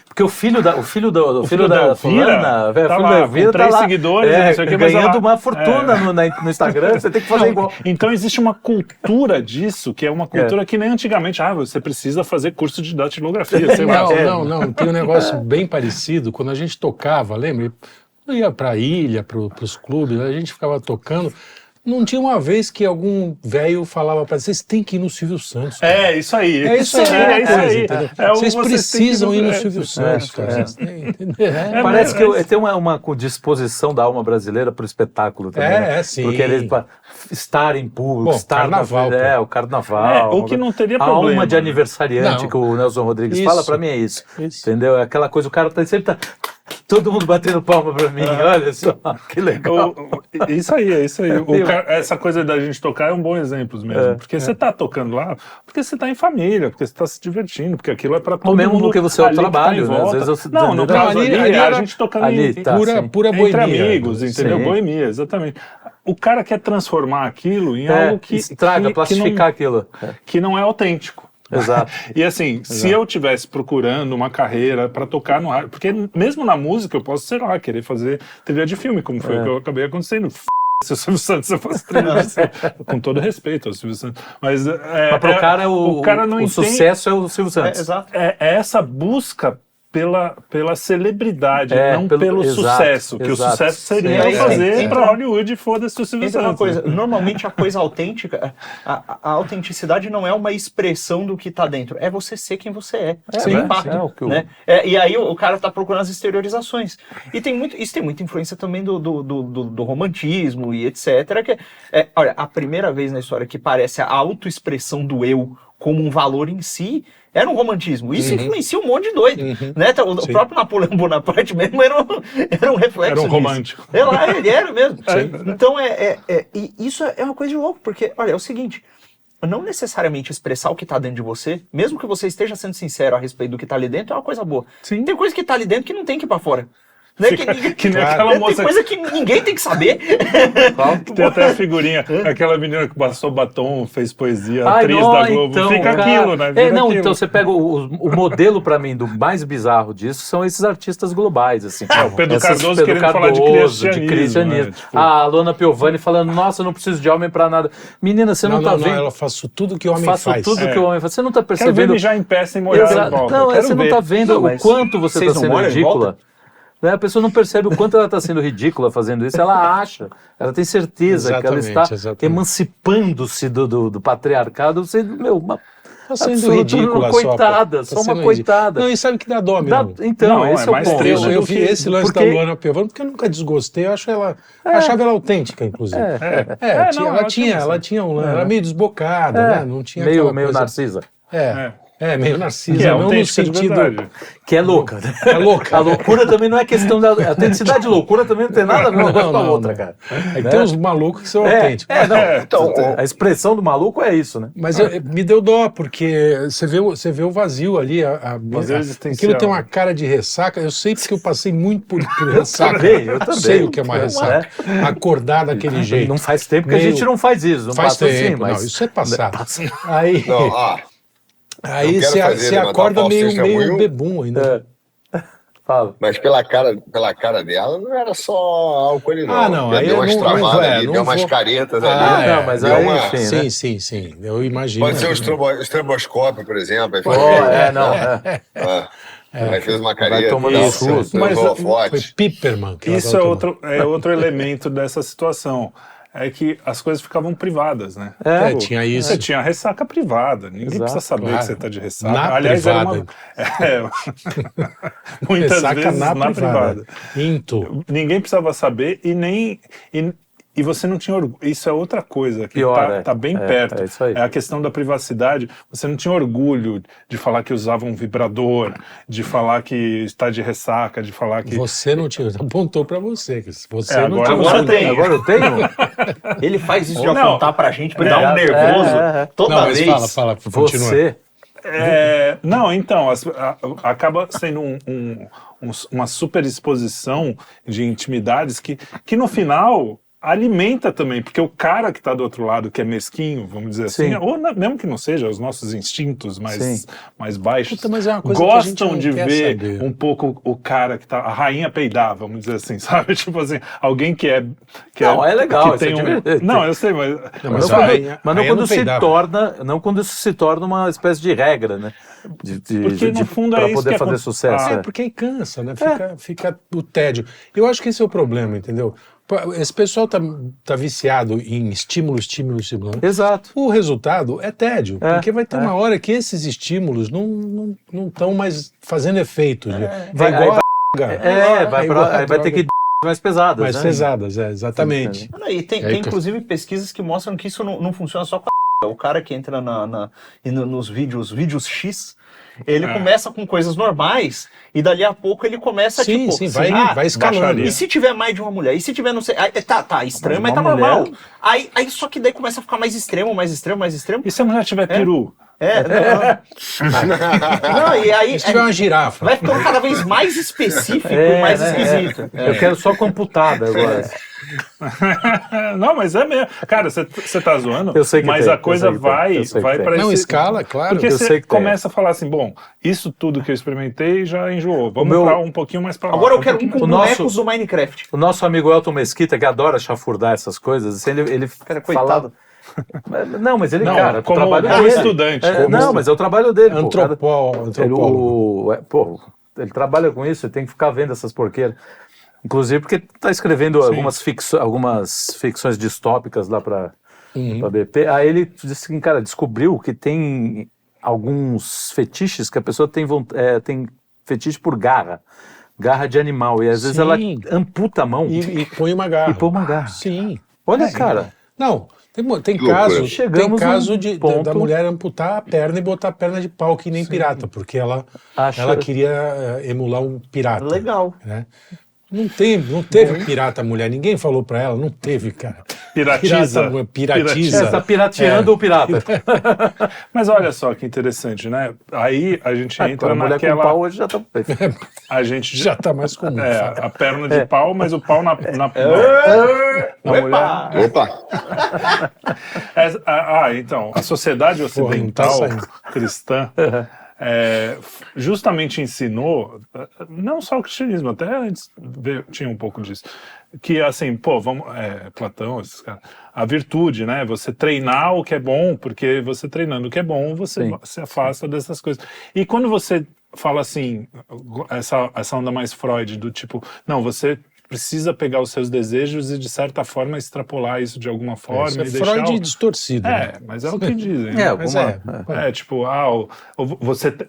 porque o filho da fulana, tá lá, com 3 seguidores, não sei o que, ganhando uma fortuna no Instagram, você tem que fazer igual. Então existe uma cultura disso, que é uma cultura que nem antigamente, você precisa fazer curso de datilografia, sei lá. Não, tem um negócio bem parecido, quando a gente tocava, lembra? Eu ia pra ilha, pros clubes, a gente ficava tocando. Não tinha uma vez que algum velho falava pra vocês tem que ir no Silvio Santos. Cara. É isso aí. Vocês precisam ir no Silvio Santos, cara. Parece que tem uma disposição da alma brasileira pro espetáculo também. Sim. Porque ele estar em público, estar carnaval, o carnaval. O que não teria a problema. A alma de aniversariante que o Nelson Rodrigues fala, pra mim é isso. Entendeu? É aquela coisa, o cara sempre tá... Todo mundo batendo palma pra mim, olha só, que legal. Isso aí, é isso aí. Essa coisa da gente tocar é um bom exemplo mesmo. Porque você tá tocando lá, porque você tá em família, porque você tá se divertindo, porque aquilo é pra todo Ou mesmo mundo. porque você é o trabalho, né? Às vezes eu, no caso ali, a gente tocando pura boemia. Entre amigos, entendeu? Sim. Boemia, exatamente. O cara quer transformar aquilo em algo que... Estraga, plastificar aquilo. Que não é autêntico. Exato. E assim, se eu estivesse procurando uma carreira para tocar no rádio, porque mesmo na música eu posso, sei lá, querer fazer trilha de filme, como foi o que eu acabei acontecendo. Se o Silvio Santos eu faço trilha de filme. Com todo respeito ao Silvio Santos. Mas pro cara, o cara não entende, sucesso é o Silvio Santos. Exato. É essa busca pela celebridade, não pelo sucesso. Que o sucesso seria fazer pra Hollywood e foda-se o Silvio Santos. Uma coisa, normalmente a coisa autêntica, a autenticidade não é uma expressão do que tá dentro, é você ser quem você é. Sem impacto. Né? E aí o cara tá procurando as exteriorizações. E isso tem muita influência também do romantismo e etc. Olha, a primeira vez na história que parece a autoexpressão do eu como um valor em si, era um romantismo. Isso influencia um monte de doido. Né? O próprio Napoleão Bonaparte mesmo era um reflexo Era um disso. romântico. Ele era mesmo. Então, e isso é uma coisa de louco, porque, olha, é o seguinte, não necessariamente expressar o que está dentro de você, mesmo que você esteja sendo sincero a respeito do que está ali dentro, é uma coisa boa. Sim. Tem coisa que está ali dentro que não tem que ir para fora. Né? Que nem aquela moça... Tem coisa que ninguém tem que saber. Tem até a figurinha, aquela menina que passou batom, fez poesia, atriz da Globo. Então, fica cara, aquilo, né? Aquilo. Então você pega o modelo pra mim do mais bizarro disso são esses artistas globais, assim. O Pedro Cardoso querendo falar de cristianismo. Né? Tipo... A Luana Piovani falando, nossa, eu não preciso de homem pra nada. Menina, você não tá vendo... Ela faço tudo que o homem faz. Faço tudo que o homem faz. Você não tá Quero ver percebendo... ele já em pé sem molhar em volta. Não, você não tá vendo o quanto você tá sendo ridícula. A pessoa não percebe o quanto ela está sendo ridícula fazendo isso, ela acha, ela tem certeza que ela está emancipando-se do patriarcado, sendo, tá sendo ridícula, coitada, só uma coitada. Não, e sabe que dá dó mesmo. Então, esse é o ponto. Eu vi esse lance da Luana Piovani porque eu nunca desgostei, eu achava ela autêntica, inclusive. Ela tinha um lance, ela era meio desbocada, né? Não tinha meio narcisa. Meio narcisa, não no sentido... Que é louca, né? É louca. A loucura também não é questão da... A autenticidade e loucura também não tem nada a ver uma coisa com a outra, cara. Tem uns malucos que são autênticos. Então, a expressão do maluco é isso, né? Mas me deu dó, porque você vê o vazio ali. Vazio existencial. Aquilo tem uma cara de ressaca. Eu sei porque eu passei muito por ressaca. Eu também. Sei o que é uma ressaca. Acordar daquele jeito. Não faz tempo que a gente não faz isso. Não faz tempo, assim, mas... Não, isso é passado. Aí... Aí você acorda meio bebum ainda. Fala. Mas pela cara dela, não era só álcool ali, não. Não. Deu umas travadas ali, deu umas caretas ali. Não, mas aí, enfim, né? Sim. Eu imagino. Pode ser um estroboscópio, por exemplo. Aí fez uma careta. Vai tomando susto. Mas foi Piperman. Isso é outro elemento dessa situação. É que as coisas ficavam privadas, né? Tinha isso. Você tinha ressaca privada. Ninguém precisa saber que você está de ressaca. Na Aliás, privada. Muitas ressaca vezes na privada. Ninguém precisava saber e você não tinha orgulho. Isso é outra coisa que tá bem perto. Isso aí. É a questão da privacidade. Você não tinha orgulho de falar que usava um vibrador, de falar que está de ressaca, de falar que... Você não tinha. Apontou pra você. Você não tinha. Agora tem. Agora eu tenho? Ele faz isso de apontar pra gente, pra dar um nervoso toda vez. Fala, continua. Você... acaba sendo uma superexposição de intimidades que no final alimenta também, porque o cara que está do outro lado, que é mesquinho, vamos dizer assim, ou mesmo que não seja, os nossos instintos mais baixos, mas é uma coisa gostam de ver saber. um pouco o cara que tá, a rainha peidar, vamos dizer assim, sabe? Tipo assim, alguém que é... Não, é legal, que tem Não, eu sei, mas... Mas não quando isso se torna uma espécie de regra, né? Porque no fundo pra é isso poder que fazer sucesso. Porque aí cansa, né? Fica o tédio. Eu acho que esse é o problema, entendeu? Esse pessoal tá viciado em estímulo. Exato. O resultado é tédio, porque vai ter uma hora que esses estímulos não estão mais fazendo efeito. Vai ter que mais pesadas. Mais pesadas, exatamente. E tem inclusive pesquisas que mostram que isso não funciona só com o cara que entra nos vídeos X, Ele começa com coisas normais e dali a pouco ele começa vai escalando. E se tiver mais de uma mulher? E se tiver não sei... Tá estranho, mas tá normal. Aí só que daí começa a ficar mais extremo. E se a mulher tiver peru? Não, e aí... Se tiver uma girafa. Vai ficando cada vez mais específico e mais esquisito. Eu quero só computada agora. Não, mas é mesmo. Cara, você tá zoando, eu sei que mas tem, a coisa vai para Não, escala, claro. Porque você começa a falar assim, bom, isso tudo que eu experimentei já enjoou. Vamos pra um pouquinho mais pra lá. Agora eu quero com bonecos do Minecraft. O nosso amigo Elton Mesquita, que adora chafurdar essas coisas, ele cara, coitado. Não, mas ele, cara, como, o trabalho como dele. estudante. Mas é o trabalho dele. Antropólogo. Ele trabalha com isso, ele tem que ficar vendo essas porqueiras. Inclusive porque está escrevendo algumas ficções distópicas lá para BP. Aí ele disse que, cara, descobriu que tem alguns fetiches que a pessoa tem fetiche por garra de animal. E às vezes ela amputa a mão. E põe uma garra. E põe uma garra. Sim. Olha, cara. Não, tem caso da mulher amputar a perna e botar a perna de pau, que nem pirata, porque ela queria emular um pirata. Legal. Né? Não teve pirata mulher, ninguém falou pra ela, não teve, cara. Piratiza. Tá pirateando o pirata. Mas olha só que interessante, né? Aí a gente entra mulher naquela... com pau hoje já tá... A gente já tá mais comum. A perna de pau, mas o pau na mulher. Opa! Então, a sociedade ocidental cristã justamente ensinou, não só o cristianismo, até antes tinha um pouco disso, que assim, Platão, esses caras, a virtude, né? Você treinar o que é bom, porque você treinando o que é bom, você se afasta dessas coisas. E quando você fala assim, essa onda mais Freud, do tipo, não, você precisa pegar os seus desejos e, de certa forma, extrapolar isso de alguma forma. Isso é Freud distorcido. Mas é o que dizem.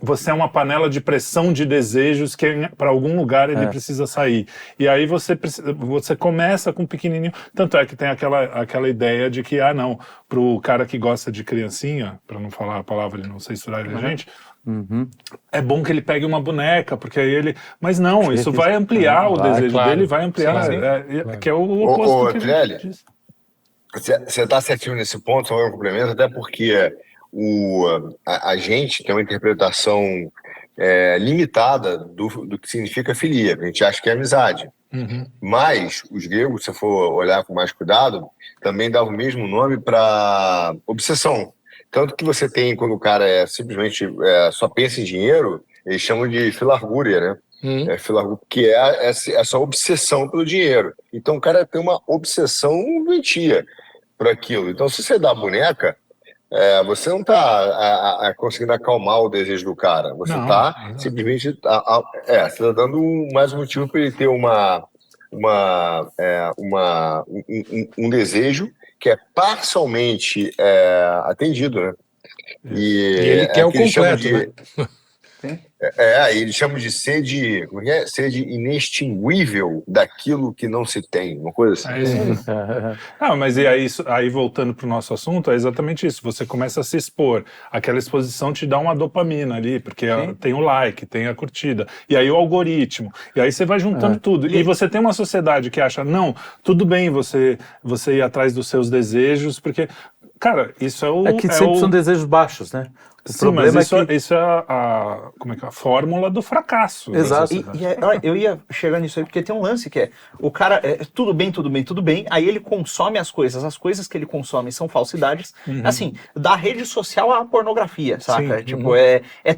Você é uma panela de pressão de desejos que, para algum lugar, ele precisa sair. E aí você começa com um pequenininho. Tanto é que tem aquela ideia de que, pro cara que gosta de criancinha, para não falar a palavra, ele não censurar a gente, é bom que ele pegue uma boneca, porque aí ele... Mas não, isso vai ampliar o desejo dele, vai ampliar... Que é o oposto que ele diz. Você está certinho nesse ponto, só um complemento, até porque a gente tem uma interpretação limitada do que significa filia. A gente acha que é amizade. Mas os gregos, se for olhar com mais cuidado, também davam o mesmo nome para obsessão. Tanto que você tem, quando o cara simplesmente só pensa em dinheiro, eles chamam de filargúria, né? Que é essa obsessão pelo dinheiro. Então o cara tem uma obsessão doentia por aquilo. Então, se você dá a boneca, você não está conseguindo acalmar o desejo do cara. Você está simplesmente... você está dando mais um motivo para ele ter um desejo que é parcialmente atendido, né? E ele quer o completo, né? Eles chamam de sede, como é? Sede inextinguível daquilo que não se tem, uma coisa assim. Mas e aí voltando para o nosso assunto, é exatamente isso. Você começa a se expor. Aquela exposição te dá uma dopamina ali, porque tem o like, tem a curtida, e aí o algoritmo, e aí você vai juntando tudo. E você tem uma sociedade que acha, não, tudo bem você ir atrás dos seus desejos, porque, cara, isso é que sempre são desejos baixos, né? O problema isso é a fórmula do fracasso. Exato. Eu ia chegar nisso aí, porque tem um lance que o cara, tudo bem, aí ele consome as coisas que ele consome são falsidades, assim, da rede social à pornografia, saca? Sim. Tipo,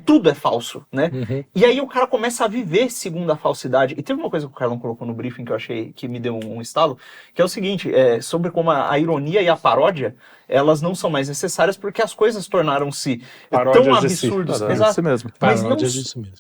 tudo é falso, né? E aí o cara começa a viver segundo a falsidade. E teve uma coisa que o Carlão colocou no briefing que eu achei que me deu um estalo, que é o seguinte, sobre como a ironia e a paródia, elas não são mais necessárias porque as coisas tornaram-se tão absurdas. Exato. Mesmo. Mas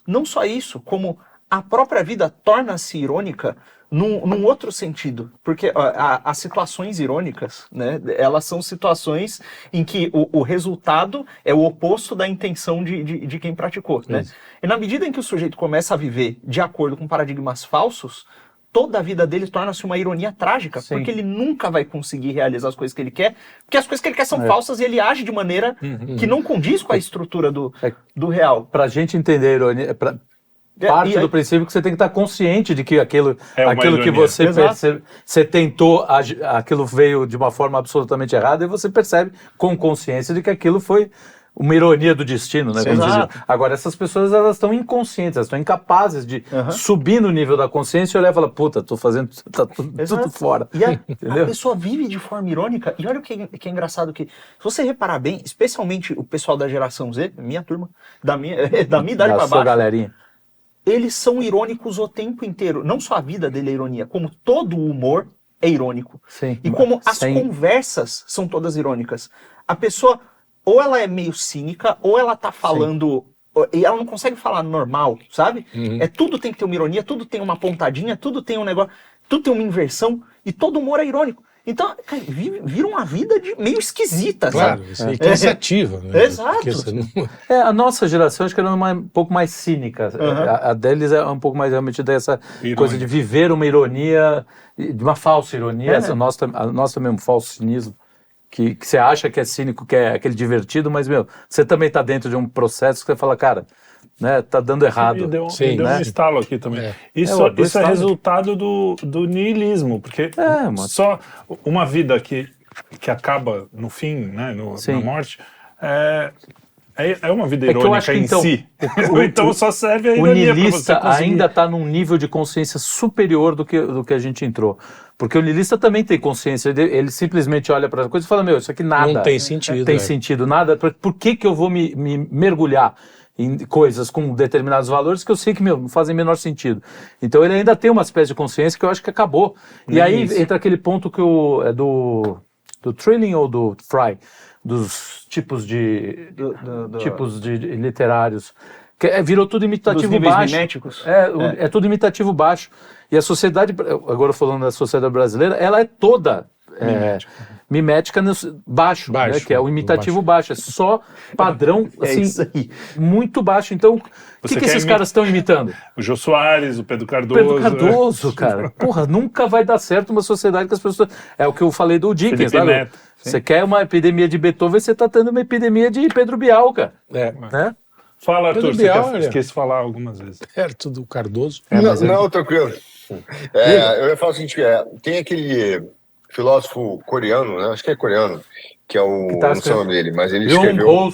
não só isso, como a própria vida torna-se irônica num outro sentido. Porque as situações irônicas, né, elas são situações em que o resultado é o oposto da intenção de quem praticou. Né? E na medida em que o sujeito começa a viver de acordo com paradigmas falsos, toda a vida dele torna-se uma ironia trágica, Sim. porque ele nunca vai conseguir realizar as coisas que ele quer, porque as coisas que ele quer são falsas e ele age de maneira que não condiz com a estrutura do real. Pra gente entender a ironia, parte do princípio que você tem que estar consciente de que aquilo que você você tentou, aquilo veio de uma forma absolutamente errada e você percebe com consciência de que aquilo foi uma ironia do destino, né? Agora, essas pessoas, elas estão inconscientes, elas estão incapazes de subir no nível da consciência e olhar e falar, puta, tô fazendo, tá tudo fora. E a pessoa vive de forma irônica, e olha o que é engraçado, que se você reparar bem, especialmente o pessoal da geração Z, minha turma, da minha idade pra baixo, galerinha. Eles são irônicos o tempo inteiro. Não só a vida dele é ironia, como todo o humor é irônico. Sim. E como as conversas são todas irônicas. A pessoa, ou ela é meio cínica, ou ela tá falando... E ela não consegue falar normal, sabe? Tudo tem que ter uma ironia, tudo tem uma pontadinha, tudo tem um negócio... Tudo tem uma inversão, e todo humor é irônico. Então, cara, vira uma vida meio esquisita, claro, sabe? E cansativa, né? Exato. A nossa geração acho que era um pouco mais cínica. A deles é um pouco mais realmente dessa coisa de viver uma ironia, de uma falsa ironia. Nós também um falso cinismo. Que você acha que é cínico, que é aquele divertido, mas, você também está dentro de um processo que você fala, cara, né, tá dando errado. Me deu um estalo aqui também. Isso é resultado do niilismo, porque só uma vida que acaba no fim, né, na morte, é uma vida irônica em si. Então só serve a ironia. O niilista ainda está num nível de consciência superior do que a gente entrou. Porque o niilista também tem consciência, ele simplesmente olha para a coisa e fala, isso aqui nada não tem sentido. Tem sentido, nada. Por que eu vou me mergulhar em coisas com determinados valores que eu sei que, não fazem o menor sentido. Então ele ainda tem uma espécie de consciência que eu acho que acabou. E aí entra aquele ponto que é do Trilling ou do Fry, dos tipos de literários, que virou tudo imitativo baixo. Miméticos. É tudo imitativo baixo. E a sociedade, agora falando da sociedade brasileira, ela é toda mimética baixo, né, que é o imitativo baixo. É só padrão, assim, muito baixo. Então, o que esses caras estão imitando? O Jô Soares, o Pedro Cardoso. Cara. Porra, nunca vai dar certo uma sociedade que as pessoas... É o que eu falei do Dickens, né? Você quer uma epidemia de Beethoven, você tá tendo uma epidemia de Pedro Bial, cara. Né? Fala, Arthur, você esquece de falar algumas vezes. Perto do Cardoso. Não, tranquilo. Eu ia falar o seguinte, tem aquele filósofo coreano, né? Acho que é coreano, que é o... não sei o nome dele, mas ele escreveu...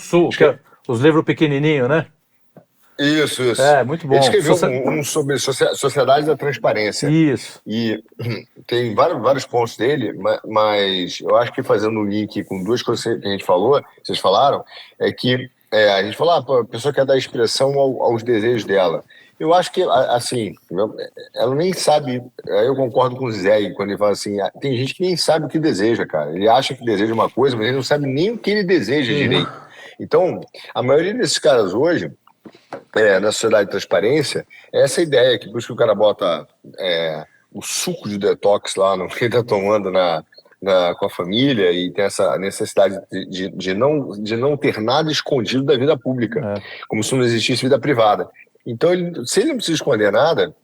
Os livros pequenininhos, né? Isso. Muito bom. Ele escreveu um sobre Sociedade da Transparência. Isso. E tem vários pontos dele, mas eu acho que fazendo um link com duas coisas que a gente falou, vocês falaram, é que a gente falou, a pessoa quer dar expressão aos desejos dela. Eu acho que, assim, ela nem sabe, eu concordo com o Zé quando ele fala assim, tem gente que nem sabe o que deseja, cara. Ele acha que deseja uma coisa, mas ele não sabe nem o que ele deseja direito. Então, a maioria desses caras hoje, na sociedade de transparência, é essa ideia que por isso que o cara bota o suco de detox lá no que ele tá tomando com a família e tem essa necessidade de não ter nada escondido da vida pública, como se não existisse vida privada. Então, se ele não precisa esconder nada,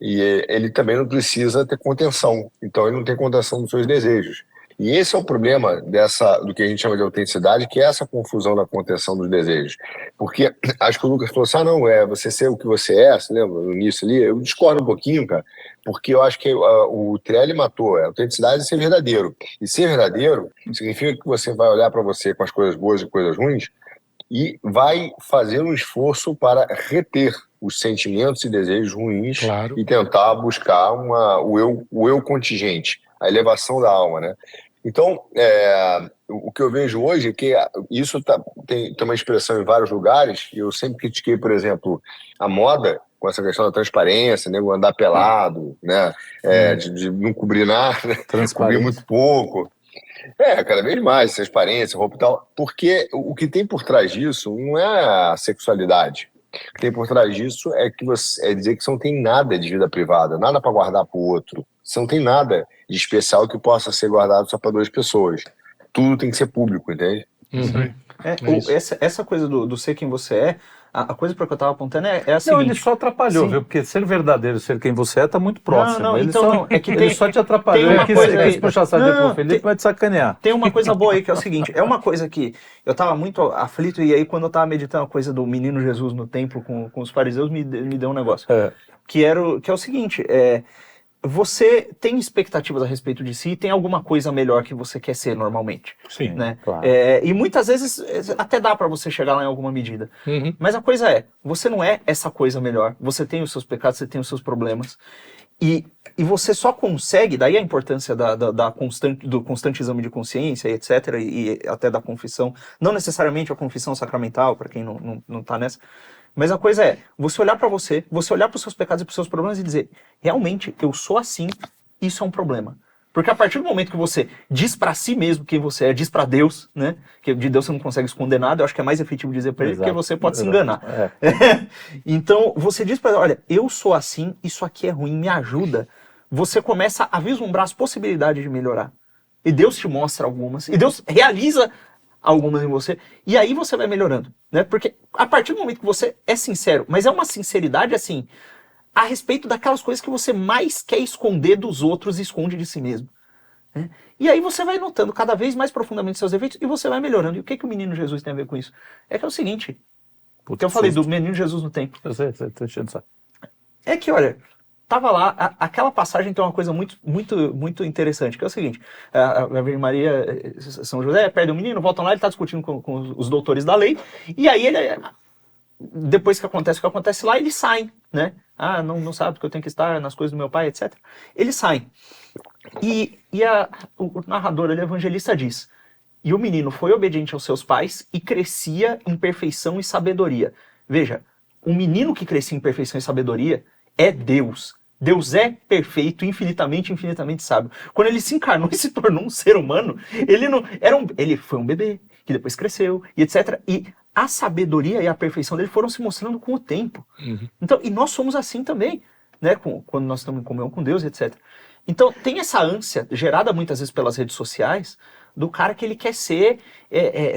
ele também não precisa ter contenção. Então, ele não tem contenção dos seus desejos. E esse é o problema do que a gente chama de autenticidade, que é essa confusão da contenção dos desejos. Porque acho que o Lucas falou assim, você ser o que você é, você lembra no início ali? Eu discordo um pouquinho, cara, porque eu acho que o Trelli matou a autenticidade é ser verdadeiro. E ser verdadeiro significa que você vai olhar para você com as coisas boas e coisas ruins e vai fazer um esforço para reter os sentimentos e desejos ruins e tentar buscar o eu contingente, a elevação da alma, né? Então, o que eu vejo hoje é que isso tem uma expressão em vários lugares, e eu sempre critiquei, por exemplo, a moda, com essa questão da transparência, né, andar pelado, né, de não cobrir nada, cobrir muito pouco. Cada vez mais, transparência, roupa e tal, porque o que tem por trás disso não é a sexualidade. O que tem por trás disso é dizer que você não tem nada de vida privada, nada para guardar para o outro. Você não tem nada de especial que possa ser guardado só para duas pessoas. Tudo tem que ser público, entende? Essa coisa do ser quem você é, A coisa para que eu estava apontando é a seguinte... Não, ele só atrapalhou, Sim. viu? Porque ser verdadeiro, ser quem você é, tá muito próximo. Não, ele então só, não, é que ele só te atrapalhou. tem uma Ele coisa quis aí- puxar a sardinha Não, pro Felipe, vai te sacanear. Tem uma coisa boa aí que é o seguinte, é uma coisa que eu estava muito aflito e aí quando eu estava meditando a coisa do menino Jesus no templo com os fariseus me deu um negócio. Que é o seguinte, você tem expectativas a respeito de si e tem alguma coisa melhor que você quer ser normalmente. Sim, Né? claro. E muitas vezes até dá para você chegar lá em alguma medida. Mas a coisa você não é essa coisa melhor. Você tem os seus pecados, você tem os seus problemas. E você só consegue, daí a importância do constante exame de consciência, etc., e até da confissão, não necessariamente a confissão sacramental, para quem não tá nessa, mas a coisa você olhar para você olhar para os seus pecados e para os seus problemas e dizer, realmente, eu sou assim, isso é um problema. Porque a partir do momento que você diz para si mesmo quem você é, diz para Deus, né? Que de Deus você não consegue esconder nada, eu acho que é mais efetivo dizer para ele, porque você pode se enganar. Então, você diz para ele, olha, eu sou assim, isso aqui é ruim, me ajuda. Você começa a vislumbrar as possibilidades de melhorar. E Deus te mostra algumas, e Deus realiza algumas em você, e aí você vai melhorando, né? Porque a partir do momento que você é sincero, mas é uma sinceridade assim, a respeito daquelas coisas que você mais quer esconder dos outros e esconde de si mesmo. Né? E aí você vai notando cada vez mais profundamente seus defeitos e você vai melhorando. E o que o menino Jesus tem a ver com isso? É que é o seguinte, que eu falei do menino Jesus no templo. Eu sei, tô enchendo o saco. É que, olha, tava lá, aquela passagem tem uma coisa muito, muito, muito interessante, que é o seguinte, a Virgem Maria, São José, perde o menino, voltam lá, ele está discutindo com os doutores da lei, e aí ele, depois que acontece o que acontece lá, eles saem, né? Não sabe porque eu tenho que estar nas coisas do meu pai, etc. Eles saem. E o narrador, ele, evangelista, diz, e o menino foi obediente aos seus pais e crescia em perfeição e sabedoria. Veja, um menino que crescia em perfeição e sabedoria é Deus. Deus é perfeito, infinitamente sábio. Quando ele se encarnou e se tornou um ser humano, ele foi um bebê, que depois cresceu, e etc. E a sabedoria e a perfeição dele foram se mostrando com o tempo. Então, e nós somos assim também, né? Quando nós estamos em comunhão com Deus, etc. Então, tem essa ânsia, gerada muitas vezes pelas redes sociais, do cara que ele quer ser,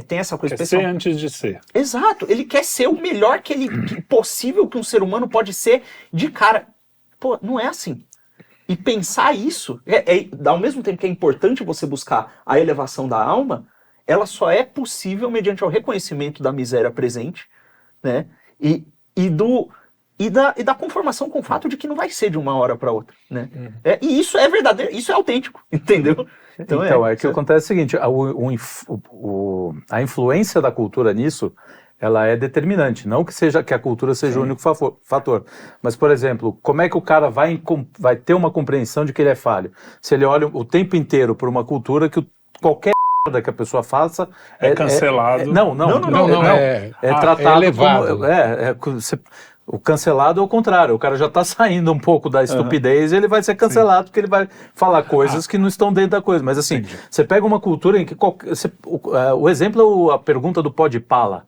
tem essa coisa especial. Quer ser antes de ser. Exato, ele quer ser o melhor possível que um ser humano pode ser de cara. Pô, não é assim. E pensar isso, ao mesmo tempo que é importante você buscar a elevação da alma, ela só é possível mediante o reconhecimento da miséria presente, né? E da conformação com o fato de que não vai ser de uma hora para outra, né? E isso é verdadeiro, isso é autêntico, entendeu? Então que acontece o seguinte, a influência da cultura nisso, ela é determinante, não que a cultura seja o único fator, mas, por exemplo, como é que o cara vai ter uma compreensão de que ele é falho? Se ele olha o tempo inteiro por uma cultura que qualquer que a pessoa faça é cancelado. Não, é tratado elevado. como o cancelado é o contrário, o cara já está saindo um pouco da estupidez e ele vai ser cancelado porque ele vai falar coisas que não estão dentro da coisa. Mas assim, você pega uma cultura em que o exemplo é a pergunta do Podpah.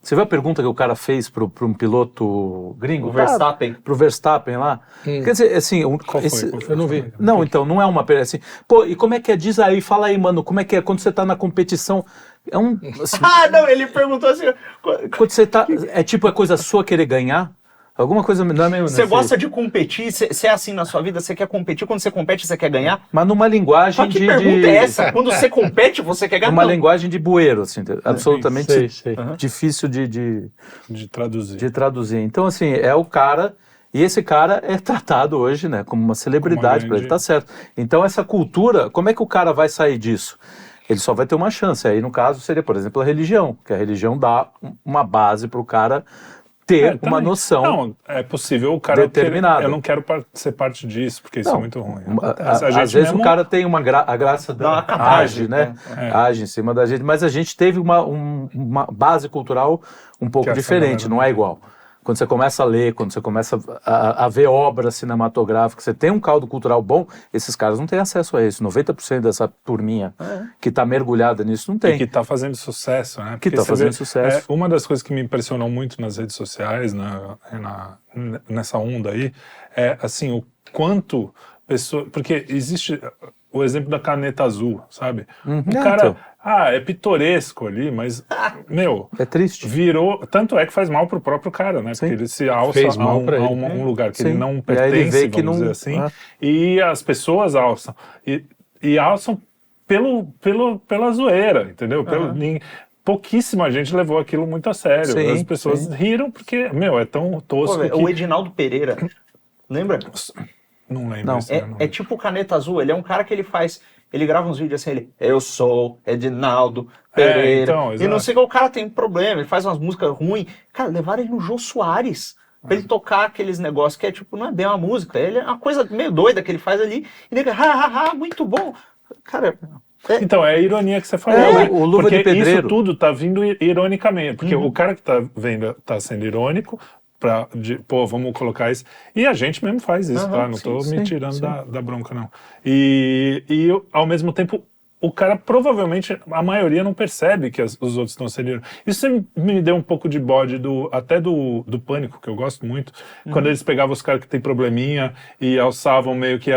Você viu a pergunta que o cara fez para um piloto gringo? O Verstappen. Pro Verstappen lá. Quer dizer, assim... Qual foi? Eu não vi. Não, então, não é uma pergunta assim... Pô, e como é que é? Diz aí, fala aí, mano, como é que é quando você tá na competição? É um... Assim, não, ele perguntou assim... quando você tá... É coisa sua querer ganhar? Alguma coisa... Não é mesmo, você gosta de competir? Você é assim na sua vida? Você quer competir? Quando você compete, você quer ganhar? Mas numa linguagem que pergunta é essa? Quando você compete, você quer ganhar? Uma linguagem de bueiro, assim, absolutamente sei. difícil de traduzir. Então, assim, é o cara... E esse cara é tratado hoje, né, como uma celebridade, para ele, tá certo. Então, essa cultura, como é que o cara vai sair disso? Ele só vai ter uma chance. Aí, no caso, seria, por exemplo, a religião, que a religião dá uma base para o cara ter uma noção. Não, é possível o cara determinada. Eu não quero ser parte disso, porque isso é muito ruim. Às vezes o cara tem a graça da age, né? Age em cima da gente, mas a gente teve uma base cultural um pouco diferente, não é igual. Quando você começa a ler, quando você começa a ver obras cinematográficas, você tem um caldo cultural bom, esses caras não têm acesso a isso. 90% dessa turminha que está mergulhada nisso não tem. E que está fazendo sucesso, né? Que está fazendo sucesso. Uma das coisas que me impressionou muito nas redes sociais, nessa onda aí, é assim, o quanto pessoas... Porque existe... o exemplo da caneta azul, sabe? O É, cara, então. é pitoresco ali, mas, meu, É triste. virou... Tanto é que faz mal pro próprio cara, né? Sim. Porque ele se alça Fez mal pra ele. um lugar que Sim. ele não E aí ele pertence, vê que vamos não- dizer assim, é. e as pessoas alçam. E alçam pela zoeira, entendeu? Pouquíssima gente levou aquilo muito a sério. Sim, As pessoas sim. riram porque, meu, é tão Pô, tosco velho, que... o Edinaldo Pereira, lembra? Não lembro. Não. esse eu não É tipo Caneta Azul, ele é um cara que ele grava uns vídeos assim, eu sou Edinaldo Pereira, então, e exato. não sei qual, o cara tem problema, ele faz umas músicas ruins, cara, levaram ele no Jô Soares, pra ele tocar aqueles negócios que é tipo, não é bem uma música, ele é uma coisa meio doida que ele faz ali, e ele muito bom, cara... Então, é a ironia que você falou, É, né? o Luva Porque de Pedreiro. isso tudo tá vindo ironicamente. Porque o cara que tá vendo tá sendo irônico, vamos colocar isso. E a gente mesmo faz isso, tá? Não tô me tirando da bronca, não. E ao mesmo tempo, o cara provavelmente, a maioria não percebe que os outros estão sendo irônicos. Isso me deu um pouco de bode até do Pânico, que eu gosto muito, quando eles pegavam os caras que tem probleminha e alçavam meio que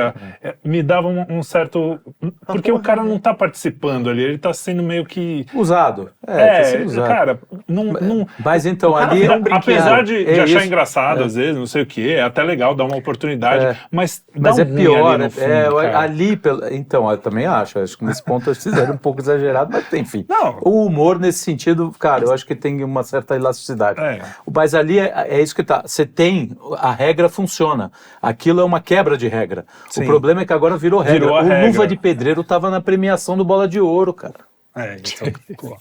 me davam um certo... Porque o cara não tá participando ali, ele tá sendo meio que... Usado. Tá sendo usado. Cara, não... Mas então, cara ali... virou um brinquedo. Apesar de É achar isso. engraçado, às vezes, não sei o que, é até legal dar uma oportunidade, mas dá Mas um é ruim pior, ali no fundo, cara. ali... Então, eu também acho que nesse ponto eles fizeram um pouco exagerado, mas enfim. Não. O humor nesse sentido, cara, eu acho que tem uma certa elasticidade. É. Mas ali é isso que tá. Você tem, a regra funciona. Aquilo é uma quebra de regra. Sim. O problema é que agora virou regra. Virou a o regra. Luva de Pedreiro tava na premiação do Bola de Ouro, cara. Então, pô,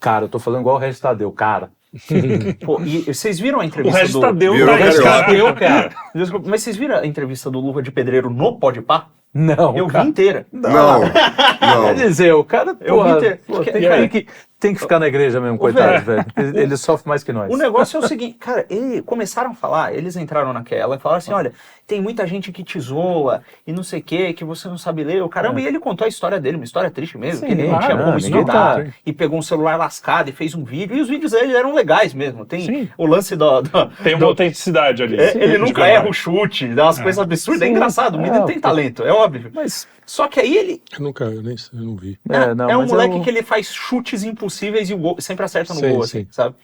Cara, eu tô falando igual o Regis Tadeu, cara. Pô, e vocês viram a o entrevista resto do... tá deu Virou carioca. Cara. Desculpa, mas vocês viram a entrevista do Luva de Pedreiro no Podpah? Não, Eu vi cara. inteira. Não. Quer dizer, o cara, Eu porra, vi ter- pô, e tem, tem que ficar na igreja mesmo, coitado, velho. Ele sofre mais que nós. O negócio é o seguinte, cara, começaram a falar, eles entraram naquela e falaram assim, olha, tem muita gente que te zoa e não sei o que você não sabe ler, o caramba, e ele contou a história dele, uma história triste mesmo, Sim, que ele não tinha como ninguém estudar, tá- e pegou um celular lascado e fez um vídeo, e os vídeos dele eram legais mesmo, tem Sim. o lance tem uma autenticidade ali. ele De nunca verdade. erra o chute, dá umas coisas absurdas, é Sim. engraçado, o menino tem talento, é óbvio. Mas, Só que aí ele Eu não vi. é um mas moleque que ele faz chutes impossíveis e o gol, sempre acerta no Sim, gol, sim. assim, sabe?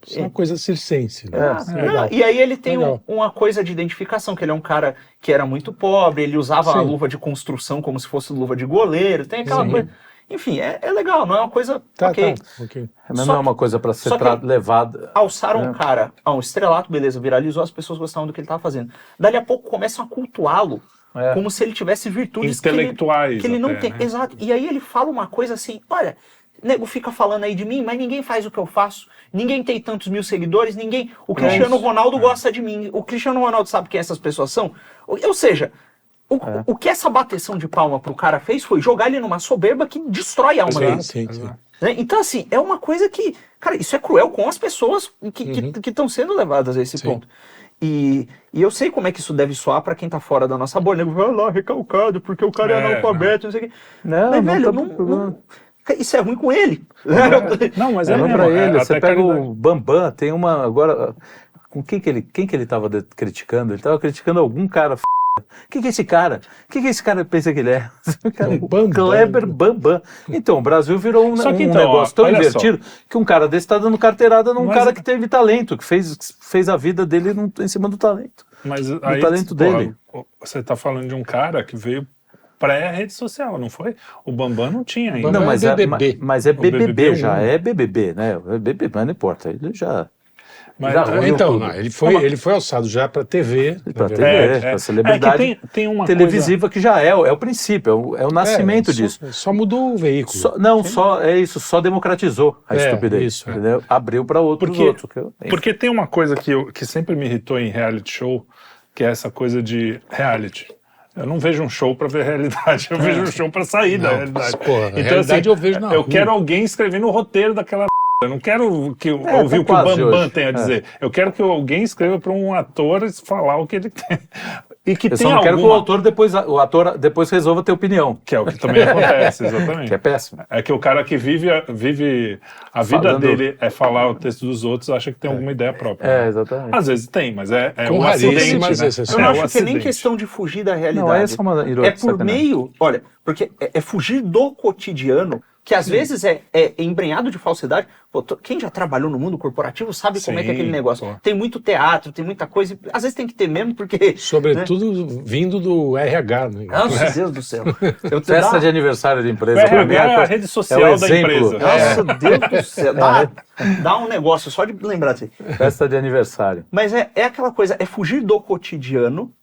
Isso é uma coisa circense, né? Não, e aí ele tem Legal. uma coisa de identificação, que ele é um cara que era muito pobre, ele usava a Sim. luva de construção como se fosse luva de goleiro, tem aquela coisa... Enfim, é legal, não é uma coisa... ok. Ok. mas Só não é que- uma coisa pra ser só que- levada. Alçaram um cara a um estrelato, beleza, viralizou, as pessoas gostavam do que ele estava fazendo. Dali a pouco começam a cultuá-lo, como se ele tivesse virtudes Intelectuais que ele não até, tem. né? Exato. E aí ele fala uma coisa assim, olha, nego fica falando aí de mim, mas ninguém faz o que eu faço, ninguém tem tantos mil seguidores, ninguém... O Cristiano Ronaldo gosta de mim, o Cristiano Ronaldo sabe quem essas pessoas são? Ou seja... O que essa bateção de palma pro cara fez foi jogar ele numa soberba que destrói a alma dele. Sim. Né? Então, assim, é uma coisa que... Cara, isso é cruel com as pessoas que estão sendo levadas a esse ponto. E eu sei como é que isso deve soar pra quem tá fora da nossa bolha. Vai lá, recalcado, porque o cara é analfabeto, não sei o quê. Não, Mas, não velho, tá problema. isso é ruim com ele. Não, mas É, não mesmo, pra ele. Você até pega caridade. o Bambam, tem uma... Agora, com quem que ele tava criticando? Ele tava criticando algum cara Quem que é esse cara? Quem que esse cara pensa que ele é? Bambam. Kleber Bambam. Então, o Brasil virou um Só que então, negócio tão olha invertido que um cara desse tá dando carteirada num Mas- cara que teve talento, que fez a vida dele em cima do talento. Mas Do aí, talento porra, dele. Você tá falando de um cara que veio pré-rede social, não foi? O Bambam não tinha ainda. Bambam Não, mas é BBB. mas é BBB BBB já, um. é BBB, né? É BBB, mas não importa, ele já... Mas, Já é, olhou Então, tudo. não, ele foi alçado já para TV. Pra na TV, verdade. pra celebridade É que tem uma televisiva que já é o princípio, é o nascimento disso. Só mudou o veículo. Só democratizou a estupidez. isso, Entendeu? Abriu para outros. Porque tem uma coisa que sempre me irritou em reality show, que é essa coisa de reality. Eu não vejo um show pra ver realidade, eu vejo um show pra sair da realidade. Porra, a realidade eu vejo na eu rua. quero alguém escrevendo o roteiro daquela eu não quero ouvir tá o que o quase Bambam hoje. tem a dizer. Eu quero que alguém escreva para um ator falar o que ele tem. E que Eu tem só não quero que o alguma... ator depois resolva ter opinião. Que é o que também acontece, exatamente. Que é péssimo. É que o cara que vive a vida Falando- dele é falar o texto dos outros, acha que tem alguma ideia própria. né? Exatamente. Às vezes tem, mas é Com o acidente, raríssimas né? exceções. Eu não É o acho que é nem acidente. questão de fugir da realidade. Não, aí é só uma É por sacanagem. meio, olha, porque é fugir do cotidiano, que às vezes é embrenhado de falsidade. Pô, quem já trabalhou no mundo corporativo sabe como é que é aquele Sim, negócio. pô. Tem muito teatro, tem muita coisa, às vezes tem que ter mesmo, porque... Sobretudo vindo do RH, né? Nossa, Deus do céu. Eu te Festa dá- de aniversário de O empresa. pra mim, RH é a coisa- rede social é o da exemplo. empresa. Nossa, Deus do céu. Dá um negócio só de lembrar disso aí. Festa de aniversário. Mas é aquela coisa, é fugir do cotidiano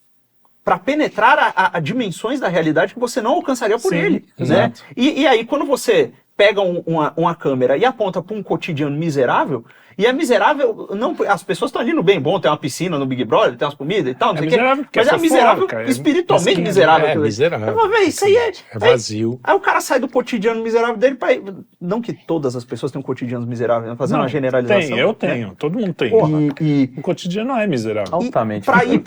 para penetrar a dimensões da realidade que você não alcançaria por Sim, ele, né? exato. E aí, quando você pega uma câmera e aponta para um cotidiano miserável, e é miserável, não, as pessoas estão ali no bem bom, tem uma piscina no Big Brother, tem umas comidas e tal, não sei o quê, miserável porque mas é é miserável fofoca, é espiritualmente mesquinho, miserável. é aquilo ali. miserável. Eu falo, "Véi, isso aí É vazio. Aí o cara sai do cotidiano miserável dele para... Não que todas as pessoas tenham cotidianos miseráveis, né? Fazendo uma generalização. Tem, eu né? tenho, todo mundo tem. E O cotidiano é miserável. Altamente. para ir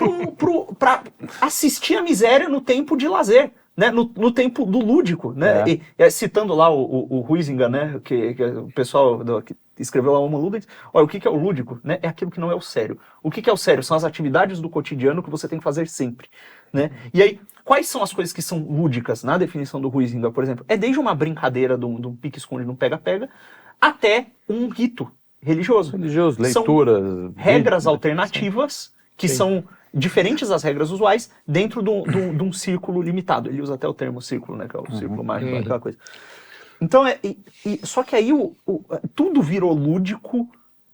para assistir a miséria no tempo de lazer, né? No tempo do lúdico, né? É. Citando lá o Huizinga, né? Que o pessoal que escreveu lá Homo Ludens, olha, o que é o lúdico? Né? É aquilo que não é o sério. O que é o sério? São as atividades do cotidiano que você tem que fazer sempre, né? E aí, quais são as coisas que são lúdicas na definição do Huizinga, por exemplo? É desde uma brincadeira de um pique-esconde, de um pega-pega, até um rito religioso. Religioso, São leituras. regras vídeos. alternativas que são diferentes das regras usuais dentro de um círculo limitado. Ele usa até o termo círculo, né? Que é o círculo mágico, aquela coisa. Então, só que aí tudo virou lúdico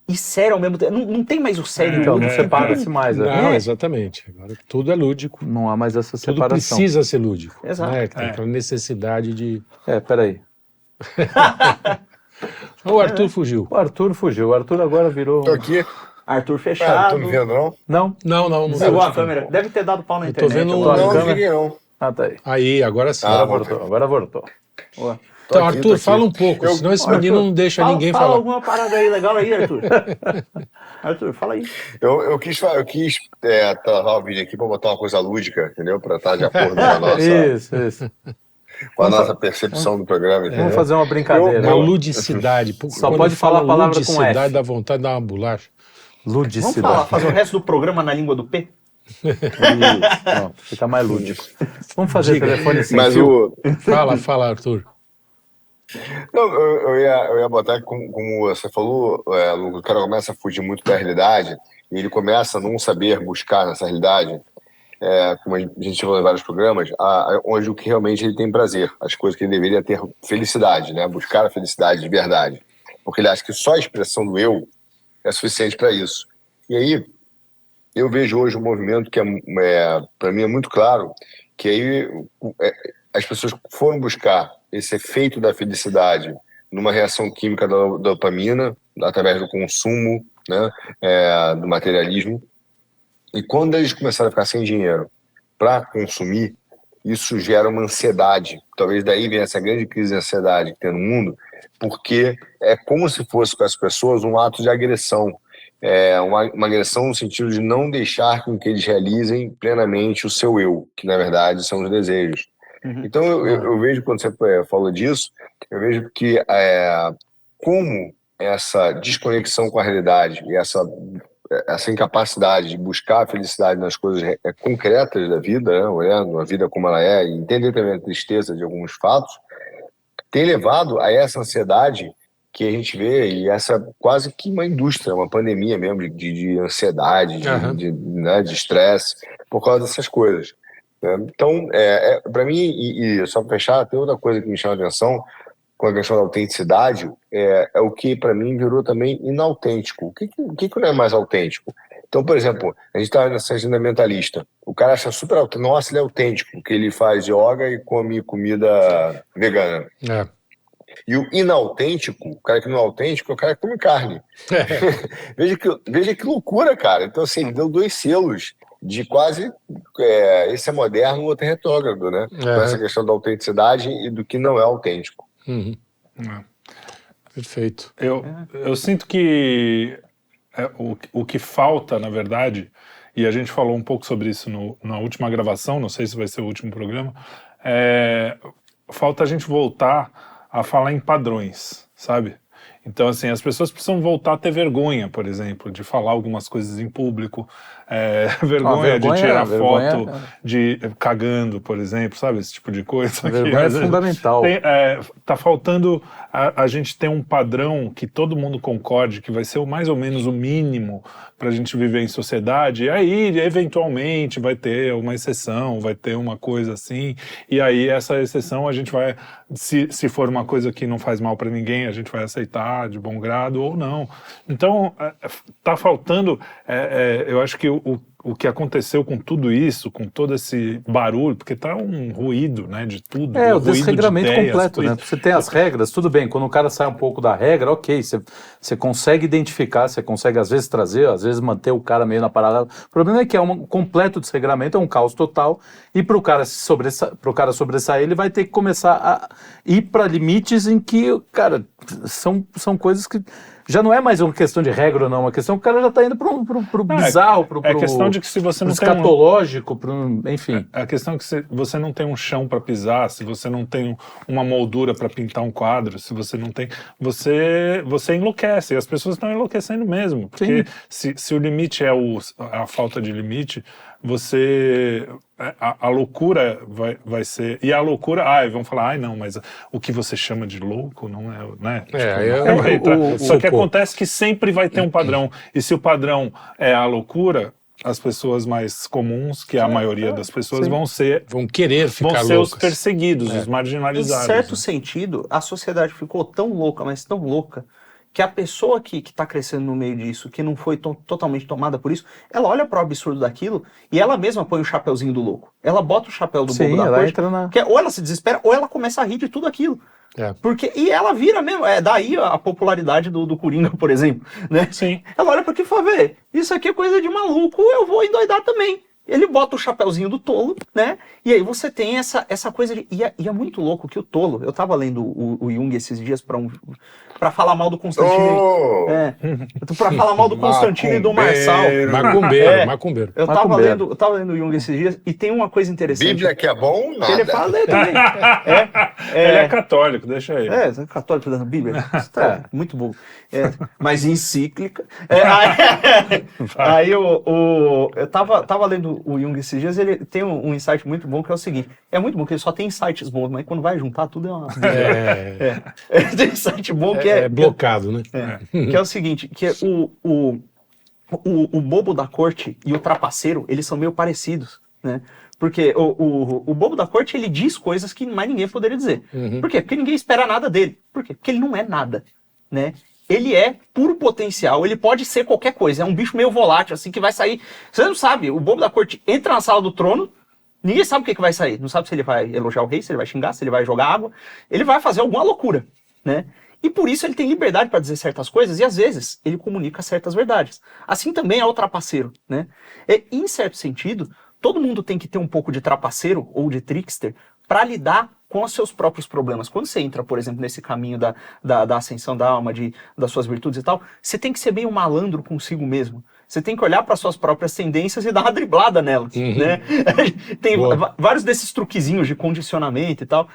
e sério ao mesmo tempo. Não tem mais o sério e o Então, não lúdico. separa-se mais. né? Não, exatamente. Agora tudo é lúdico. Não há mais essa Tudo separação. precisa ser lúdico. Exato. Né? Tem aquela necessidade de... Peraí. O Arthur fugiu. O Arthur fugiu. O Arthur agora virou... Tô aqui. Arthur Ah, fechado. não tô me vendo, não? Não? Não Desligou a câmera. Deve ter dado pau na Eu tô internet. vendo agora. um- Não, câmera. não liguei, não. Ah, tá aí. Aí, agora sim. Ah, Agora voltou. Boa. Tô Então, aqui, Arthur, tô aqui. fala um pouco, senão esse menino não deixa ninguém fala falar. alguma parada aí legal aí, Arthur. Arthur, fala aí. Eu quis travar o vídeo aqui pra botar uma coisa lúdica, entendeu? Pra estar de acordo Isso. com a nossa percepção do programa, entendeu? Vamos fazer uma brincadeira. Uma ludicidade. Só Quando pode falar a fala palavra com ludicidade, F. dá vontade de dar uma bolacha. Vamos Ludicidade. fazer o resto do programa na língua do P? Isso. Não, fica mais lúdico. Vamos fazer telefone sem Mas fio? Fala, Arthur. Não, eu ia botar que, como você falou, Lucas, o cara começa a fugir muito da realidade e ele começa a não saber buscar nessa realidade, como a gente falou em vários programas, onde o que realmente ele tem prazer, as coisas que ele deveria ter felicidade, né? Buscar a felicidade de verdade. Porque ele acha que só a expressão do eu é suficiente para isso. E aí, eu vejo hoje um movimento que, para mim, é muito claro, que aí as pessoas foram buscar esse efeito da felicidade numa reação química da dopamina, através do consumo, né, do materialismo. E quando eles começaram a ficar sem dinheiro para consumir, isso gera uma ansiedade. Talvez daí venha essa grande crise de ansiedade que tem no mundo, porque é como se fosse com as pessoas um ato de agressão. Uma agressão no sentido de não deixar com que eles realizem plenamente o seu eu, que na verdade são os desejos. Então eu vejo, quando você falou disso, eu vejo que como essa desconexão com a realidade e essa incapacidade de buscar a felicidade nas coisas concretas da vida, né, olhando a vida como ela é, e entender também a tristeza de alguns fatos, tem levado a essa ansiedade que a gente vê, e essa quase que uma indústria, uma pandemia mesmo de ansiedade, de estresse, por causa dessas coisas. Então, para mim, e só para fechar, tem outra coisa que me chama a atenção com a questão da autenticidade, é o que para mim virou também inautêntico. O que não é mais autêntico? Então, por exemplo, a gente está nessa agenda mentalista. O cara acha super autêntico. Nossa, ele é autêntico, porque ele faz yoga e come comida vegana. E o inautêntico, o cara que não é autêntico, é o cara que come carne. Veja que loucura, cara. Então, assim, ele deu 2 selos de quase esse é moderno, o outro é retrógrado, né? Com essa questão da autenticidade e do que não é autêntico. Perfeito. Eu sinto que o que falta, na verdade, e a gente falou um pouco sobre isso na última gravação, não sei se vai ser o último programa, falta a gente voltar a falar em padrões, sabe? Então, assim, as pessoas precisam voltar a ter vergonha, por exemplo, de falar algumas coisas em público, vergonha de tirar foto cagando, por exemplo, sabe? Esse tipo de coisa. A vergonha é fundamental. Tá faltando a gente ter um padrão que todo mundo concorde, que vai ser mais ou menos o mínimo para a gente viver em sociedade, e aí, eventualmente, vai ter uma exceção, vai ter uma coisa assim, e aí essa exceção a gente vai, se for uma coisa que não faz mal para ninguém, a gente vai aceitar de bom grado ou não. Então, tá faltando, eu acho que o que aconteceu com tudo isso, com todo esse barulho, porque tá um ruído, né, de tudo. O desregramento de ideias, completo, né? Você tem as regras, tudo bem, quando o cara sai um pouco da regra, ok, você consegue identificar, você consegue às vezes trazer, às vezes manter o cara meio na parada. O problema é que é um completo desregramento, é um caos total, e para o cara sobressair, ele vai ter que começar a ir para limites em que, cara, são coisas que já não é mais uma questão de regra ou não, é uma questão que o cara já está indo pro bizarro, pro questão de que se você não escatológico, enfim. A questão é que se você não tem um chão para pisar, se você não tem uma moldura para pintar um quadro, se você não tem, você enlouquece, e as pessoas estão enlouquecendo mesmo, porque se o limite é a falta de limite, a loucura vai ser, e a loucura, vão falar, não, mas o que você chama de louco não é, né? Só que acontece que sempre vai ter um padrão, e se o padrão é a loucura, as pessoas mais comuns, que é a maioria das pessoas, vão querer ficar loucas. Vão ser os perseguidos, os marginalizados. Em certo sentido, a sociedade ficou tão louca, mas tão louca, que a pessoa que está crescendo no meio disso, que não foi totalmente tomada por isso, ela olha para o absurdo daquilo e ela mesma põe o chapeuzinho do louco. Ela bota o chapéu do bobo da corte, ou ela se desespera, ou ela começa a rir de tudo aquilo. E ela vira mesmo, daí a popularidade do Coringa, por exemplo, né? Sim. Ela olha para aqui e fala, isso aqui é coisa de maluco, eu vou endoidar também. Ele bota o chapeuzinho do tolo, né? E aí você tem essa coisa de... E é muito louco que o tolo... Eu tava lendo o Jung esses dias pra falar mal do Constantino. Pra falar mal do Constantino e do Marçal. Macumbeiro. Eu tava lendo o Jung esses dias e tem uma coisa interessante. Bíblia que é bom, nada. Ele fala também. Ele é católico, deixa ele. Católico dando Bíblia. Muito bom. Mas encíclica. Aí eu tava lendo o Jung esses dias, ele tem um insight muito bom, que é o seguinte, é muito bom que ele só tem insights bons, mas quando vai juntar tudo é uma... Tem insight bom que é blocado, né? Que é o seguinte, que é o bobo da corte e o trapaceiro, eles são meio parecidos, né? Porque o bobo da corte, ele diz coisas que mais ninguém poderia dizer. Por quê? Porque ninguém espera nada dele. Por quê? Porque ele não é nada, né? Ele é puro potencial, ele pode ser qualquer coisa, é um bicho meio volátil, assim, que vai sair... Você não sabe, o bobo da corte entra na sala do trono, ninguém sabe o que vai sair. Não sabe se ele vai elogiar o rei, se ele vai xingar, se ele vai jogar água. Ele vai fazer alguma loucura, né? E por isso ele tem liberdade para dizer certas coisas, e às vezes ele comunica certas verdades. Assim também é o trapaceiro, né? Em certo sentido, todo mundo tem que ter um pouco de trapaceiro ou de trickster para lidar com os seus próprios problemas. Quando você entra, por exemplo, nesse caminho da ascensão da alma, das suas virtudes e tal, você tem que ser meio malandro consigo mesmo. Você tem que olhar para suas próprias tendências e dar uma driblada nelas, né? Tem vários desses truquezinhos de condicionamento e tal.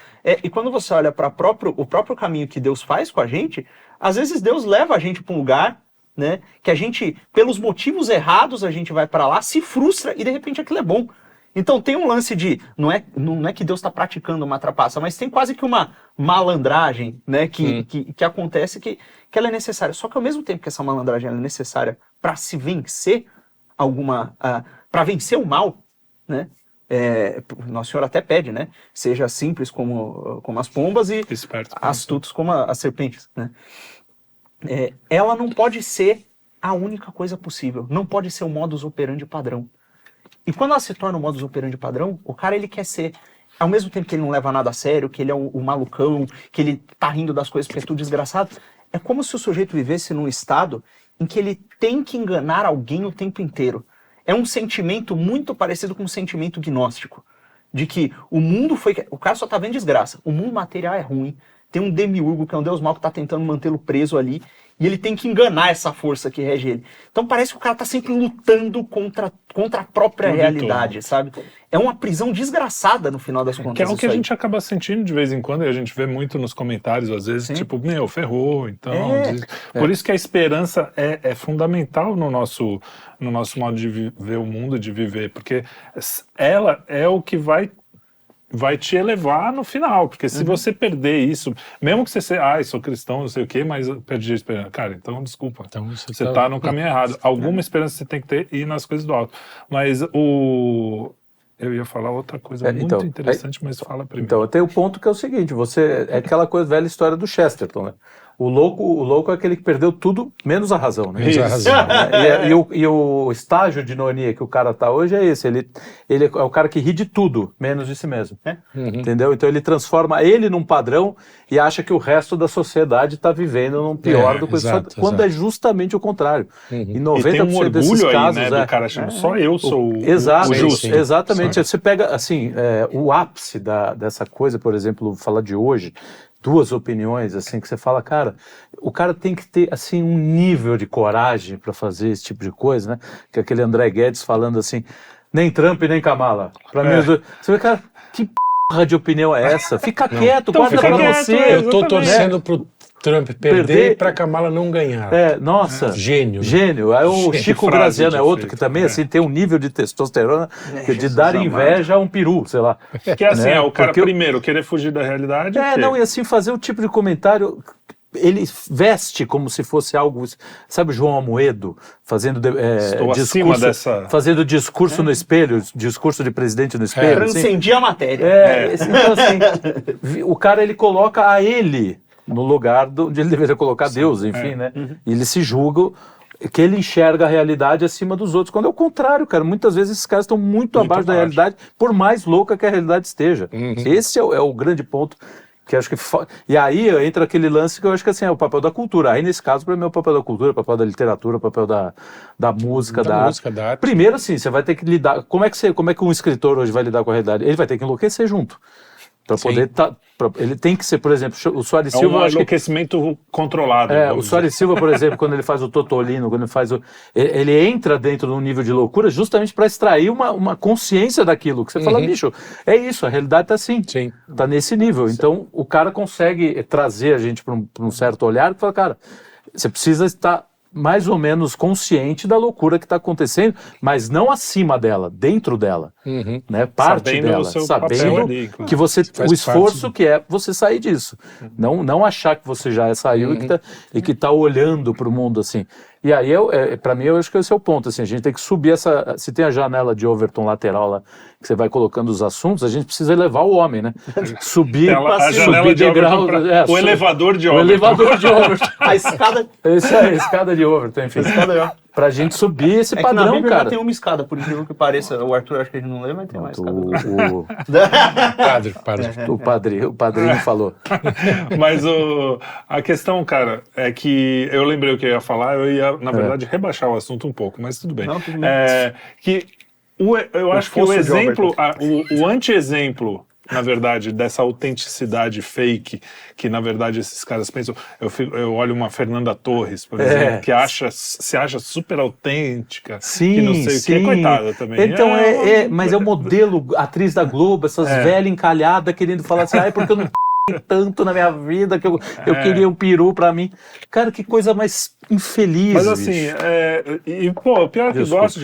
E quando você olha para o próprio caminho que Deus faz com a gente, às vezes Deus leva a gente para um lugar, né, que a gente, pelos motivos errados, a gente vai para lá, se frustra e de repente aquilo é bom. Então tem um lance de, não é que Deus está praticando uma trapaça, mas tem quase que uma malandragem, né, que acontece que ela é necessária. Só que ao mesmo tempo que essa malandragem é necessária para se vencer para vencer o mal, né, Nossa Senhora até pede, né, seja simples como as pombas e astutos como as serpentes, né. Ela não pode ser a única coisa possível, não pode ser o modus operandi padrão. E quando ela se torna o modus operandi padrão, o cara, ele quer ser, ao mesmo tempo que ele não leva nada a sério, que ele é o malucão, que ele tá rindo das coisas porque é tudo desgraçado, é como se o sujeito vivesse num estado em que ele tem que enganar alguém o tempo inteiro. É um sentimento muito parecido com um sentimento gnóstico, de que o mundo o cara só tá vendo desgraça, o mundo material é ruim, tem um demiurgo, que é um deus mau, que tá tentando mantê-lo preso ali, E ele tem que enganar essa força que rege ele. Então parece que o cara tá sempre lutando contra a própria realidade, sabe? É uma prisão desgraçada no final das contas. Que é o que a gente acaba sentindo de vez em quando, e a gente vê muito nos comentários, às vezes, tipo, ferrou, então... Por isso que a esperança é fundamental no nosso modo de ver o mundo, de viver, porque ela é o que vai te elevar no final, porque se você perder isso, mesmo que você seja, sou cristão, não sei o quê, mas eu perdi a esperança. Cara, então desculpa, então você tá no caminho errado. Alguma esperança você tem que ter e ir nas coisas do alto. Mas eu ia falar outra coisa muito interessante, mas fala primeiro. Então, tem o ponto que é o seguinte, é aquela velha história do Chesterton, né? O louco é aquele que perdeu tudo, menos a razão, né? Menos a razão. E o estágio de nonia que o cara tá hoje é esse, ele é o cara que ri de tudo, menos de si mesmo. Entendeu? Então ele transforma ele num padrão e acha que o resto da sociedade tá vivendo num pior do que isso, quando é justamente o contrário. E 90% e tem um orgulho desses casos, aí, né, do cara achando, só eu sou o justo. Sim. Exatamente. Você pega, assim, o ápice dessa coisa, por exemplo, falar de hoje, duas opiniões, assim, que você fala, cara, o cara tem que ter, assim, um nível de coragem para fazer esse tipo de coisa, né? Que é aquele André Guedes falando assim, nem Trump nem Kamala. Pra mim, você vê, cara, que porra de opinião é essa? Fica quieto, então, guarda pra você. Eu tô torcendo pro Trump perder e pra Kamala não ganhar. Nossa. Gênio. Gênio. Aí o Chico Graziano é outro que também, assim, tem um nível de testosterona de dar inveja a um peru, sei lá. Que é assim, o cara primeiro querer fugir da realidade. E assim, fazer o tipo de comentário... Ele veste como se fosse algo, sabe, João Almoedo fazendo fazendo discurso no espelho, discurso de presidente no espelho. Transcendia a matéria. Então assim, o cara ele coloca a ele no lugar onde ele deveria colocar Deus, enfim, né? E ele se julga que ele enxerga a realidade acima dos outros, quando é o contrário, cara. Muitas vezes esses caras estão muito abaixo da realidade, por mais louca que a realidade esteja. Esse é o grande ponto. Que acho que e aí entra aquele lance que eu acho que assim, é o papel da cultura. Aí nesse caso, para mim, é o papel da cultura, o papel da literatura, o papel da música, da arte. Primeiro, assim, você vai ter que lidar. Como é que um escritor hoje vai lidar com a realidade? Ele vai ter que enlouquecer junto. Para poder ele tem que ser, por exemplo, o Soares Silva... um enlouquecimento controlado. O Soares Silva, por exemplo, quando ele faz o Totolino, quando ele faz ele entra dentro de um nível de loucura justamente para extrair uma consciência daquilo, que você fala, bicho, é isso, a realidade tá assim, tá nesse nível. Então, o cara consegue trazer a gente para um certo olhar e fala, cara, você precisa estar mais ou menos consciente da loucura que está acontecendo, mas não acima dela, dentro dela, né? Parte sabendo dela, sabendo ali, que você, o esforço que é você sair disso, não achar que você já saiu e que tá olhando para o mundo assim. E aí, para mim, eu acho que esse é o ponto, assim, a gente tem que subir se tem a janela de Overton lateral lá, que você vai colocando os assuntos, a gente precisa elevar o homem, né? Subir de grau, o elevador de Overton. O elevador de Overton. A escada... A escada de Overton, enfim. Pra gente subir esse padrão, na Bíblia cara. Já tem uma escada, por incrível que pareça. O Arthur, acho que ele não lê, mas tem mais escada. O padrinho falou. Mas a questão, cara, é que eu lembrei o que eu ia falar, eu ia, na verdade, rebaixar o assunto um pouco, mas tudo bem. Não, tudo bem. Eu acho que o exemplo, o anti-exemplo, na verdade, dessa autenticidade fake, que na verdade esses caras pensam. Eu olho uma Fernanda Torres, por exemplo, que se acha super autêntica, que não sei o que, coitada também. Então, mas é o modelo atriz da Globo, essas velhas encalhadas querendo falar assim, porque eu não tanto na minha vida que eu queria um peru pra mim. Cara, que coisa mais infeliz. Mas assim, pior que gosto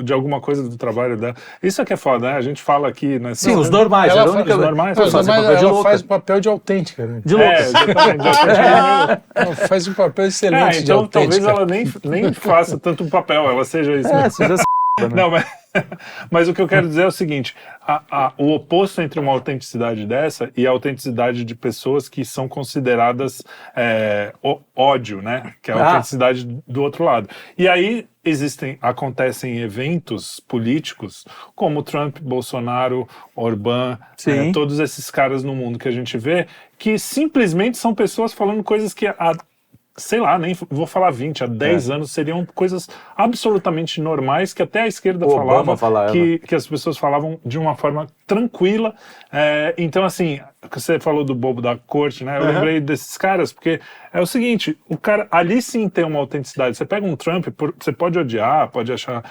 de alguma coisa do trabalho dela. Isso é que é foda, né? A gente fala aqui... Né? Sim, os normais. Ela faz o papel de autêntica, né? De louca. Ela faz um papel excelente de então autêntica. Talvez ela nem faça tanto um papel, ela seja isso. Seja não, mas o que eu quero dizer é o seguinte, o oposto entre uma autenticidade dessa e a autenticidade de pessoas que são consideradas ódio, né? Que é a autenticidade do outro lado. E aí acontecem eventos políticos como Trump, Bolsonaro, Orbán, todos esses caras no mundo que a gente vê, que simplesmente são pessoas falando coisas que há sei lá, nem vou falar 20, há 10 anos seriam coisas absolutamente normais que até a esquerda falava, que as pessoas falavam de uma forma tranquila. Então, assim, você falou do bobo da corte, né? Eu lembrei desses caras, porque é o seguinte, o cara ali sim tem uma autenticidade. Você pega um Trump, você pode odiar, pode achar...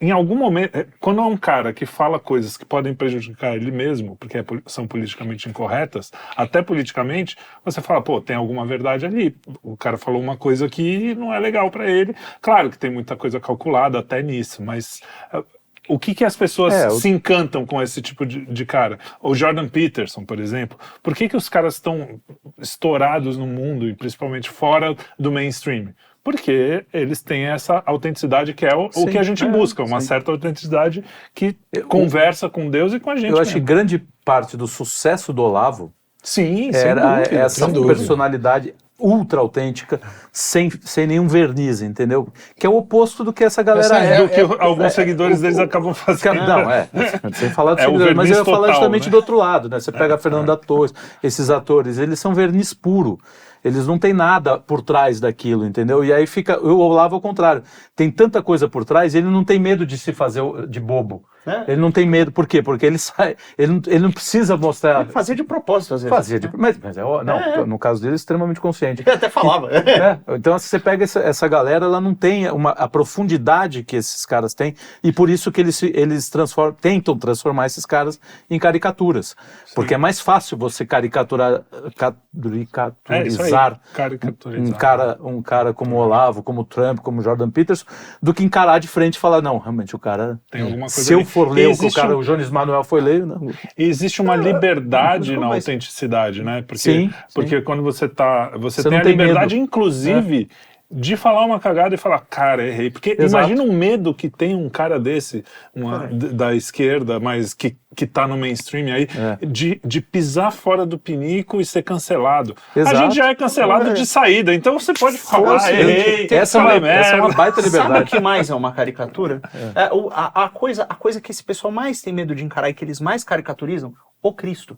Em algum momento, quando é um cara que fala coisas que podem prejudicar ele mesmo, porque são politicamente incorretas, até politicamente, você fala, pô, tem alguma verdade ali. O cara falou uma coisa que não é legal pra ele. Claro que tem muita coisa calculada até nisso, mas o que as pessoas se encantam com esse tipo de cara? O Jordan Peterson, por exemplo. Por que os caras estão estourados no mundo, e principalmente fora do mainstream? Porque eles têm essa autenticidade que é o que a gente busca, uma certa autenticidade que conversa com Deus e com a gente. Eu acho que grande parte do sucesso do Olavo era essa personalidade ultra autêntica, sem nenhum verniz, entendeu? Que é o oposto do que essa galera do que alguns seguidores deles acabam fazendo. Não, sem falar dos seguidores, mas eu ia falar justamente do outro lado, né? Você pega a Fernanda Torres, esses atores, eles são verniz puro. Eles não têm nada por trás daquilo, entendeu? E aí fica o Olavo ao contrário. Tem tanta coisa por trás, ele não tem medo de se fazer de bobo. Ele não tem medo. Por quê? Porque ele sai. Ele não precisa mostrar. Ele fazia de propósito, às vezes. Fazia de mas no caso dele, extremamente consciente. Ele até falava. Então, se você pega essa galera, ela não tem a profundidade que esses caras têm, e por isso que eles tentam transformar esses caras em caricaturas. Porque é mais fácil você caricaturizar um cara como o Olavo, como o Trump, como o Jordan Peterson, do que encarar de frente e falar, não, realmente o cara... Tem alguma coisa se eu for ler o que o Jones Manuel foi ler... Não. Existe uma liberdade na autenticidade, né? Porque quando você tem a liberdade, medo. Inclusive... de falar uma cagada e falar, cara, errei. Porque imagina o medo que tem um cara desse, da esquerda, mas que tá no mainstream aí, de pisar fora do pinico e ser cancelado. A gente já é cancelado de saída, então você pode falar, errei, essa é uma baita liberdade. Sabe o que mais é uma caricatura? A coisa que esse pessoal mais tem medo de encarar e que eles mais caricaturizam, o Cristo.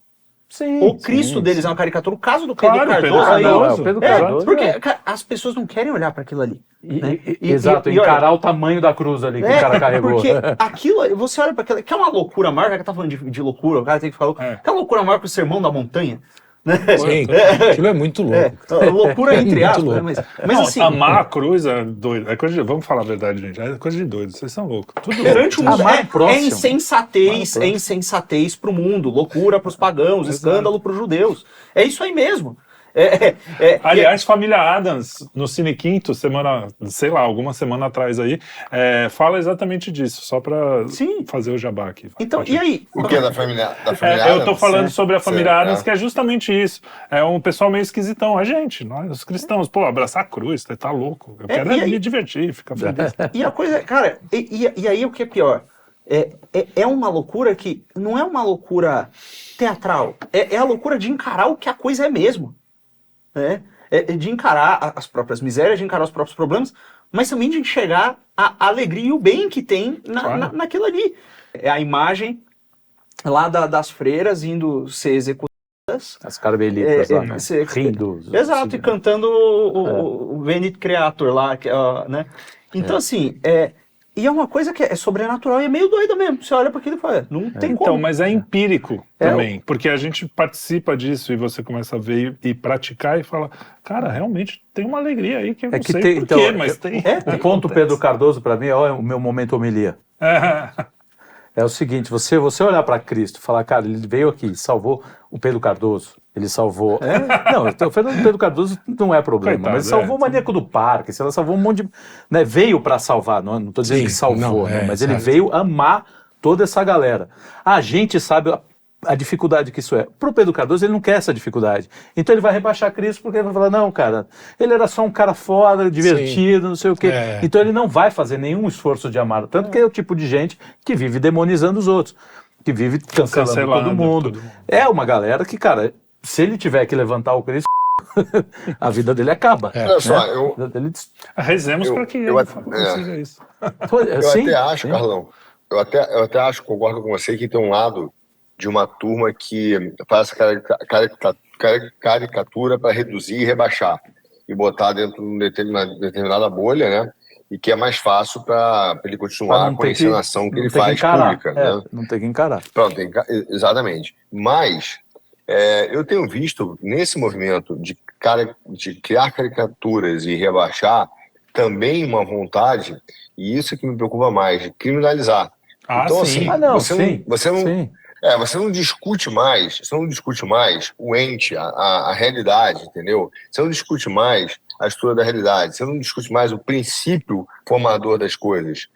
O Cristo deles é uma caricatura. O caso do Pedro Cardoso. Pedro Cardoso. Porque as pessoas não querem olhar para aquilo ali. Exato, encarar o tamanho da cruz ali que o cara carregou. Porque aquilo, você olha para aquilo, que é uma loucura maior, já que tá falando de loucura, o cara tem que falar, que é uma loucura maior que o Sermão da Montanha. Sim, aquilo é muito louco. Loucura entre aspas, mas não, assim... amar a cruz é doido. Vamos falar a verdade, gente. É coisa de doido, vocês são loucos. Durante o mundo é insensatez pro mundo, loucura pros pagãos, escândalo pros judeus. É isso aí mesmo. Aliás, Família Adams, no Cine Quinto, alguma semana atrás aí, fala exatamente disso, só pra fazer o jabá aqui. Então, e aí? O que é da família Adams? Eu tô falando sobre a Família Adams, que é justamente isso. É um pessoal meio esquisitão. A gente, nós, os cristãos, abraçar a cruz, tá louco. Eu quero me divertir, ficar feliz. E a coisa, cara, e aí o que é pior? É uma loucura que não é uma loucura teatral, é a loucura de encarar o que a coisa é mesmo. De encarar as próprias misérias, de encarar os próprios problemas, mas também de enxergar a alegria e o bem que tem naquilo ali. É a imagem lá das freiras indo ser executadas. As carmelitas lá, né? Rindo. Exato, e cantando o Venit Creator lá, né? Então, assim, e é uma coisa que é sobrenatural e é meio doida mesmo. Você olha para aquilo e fala, não tem como. Então, mas é empírico também, porque a gente participa disso e você começa a ver e praticar e fala, cara, realmente tem uma alegria aí que eu não sei porquê, mas tem. O ponto Pedro Cardoso, para mim, é o meu momento homilia. É o seguinte, você olhar para Cristo e falar, cara, ele veio aqui, salvou o Pedro Cardoso, ele salvou... Não, o Pedro Cardoso não é problema, coitado, mas salvou o maníaco do parque, ela salvou um monte de... Né, veio para salvar, não estou dizendo que salvou, mas ele veio amar toda essa galera. A gente sabe a dificuldade que isso é. Pro Pedro Cardoso, ele não quer essa dificuldade. Então ele vai rebaixar Cristo porque ele vai falar, não, cara, ele era só um cara foda, divertido, não sei o quê. Então ele não vai fazer nenhum esforço de amar. Tanto que é o tipo de gente que vive demonizando os outros, que vive cancelando todo mundo. É uma galera que, cara, se ele tiver que levantar o Cristo, a vida dele acaba. Olha só, rezemos para que ele consiga isso. Eu até acho, Carlão, eu até acho, concordo com você, que tem um lado de uma turma que faz essa caricatura para reduzir e rebaixar. e botar dentro de uma determinada bolha, né? E que é mais fácil para ele continuar com a encenação que ele faz pública. Né? Não tem que encarar. Pronto, exatamente. Mas eu tenho visto nesse movimento de criar caricaturas e rebaixar também uma vontade, e isso é que me preocupa mais, de criminalizar. Então, sim. assim, você não discute mais o ente, a realidade, entendeu? Você não discute mais a estrutura da realidade, você não discute mais o princípio formador das coisas.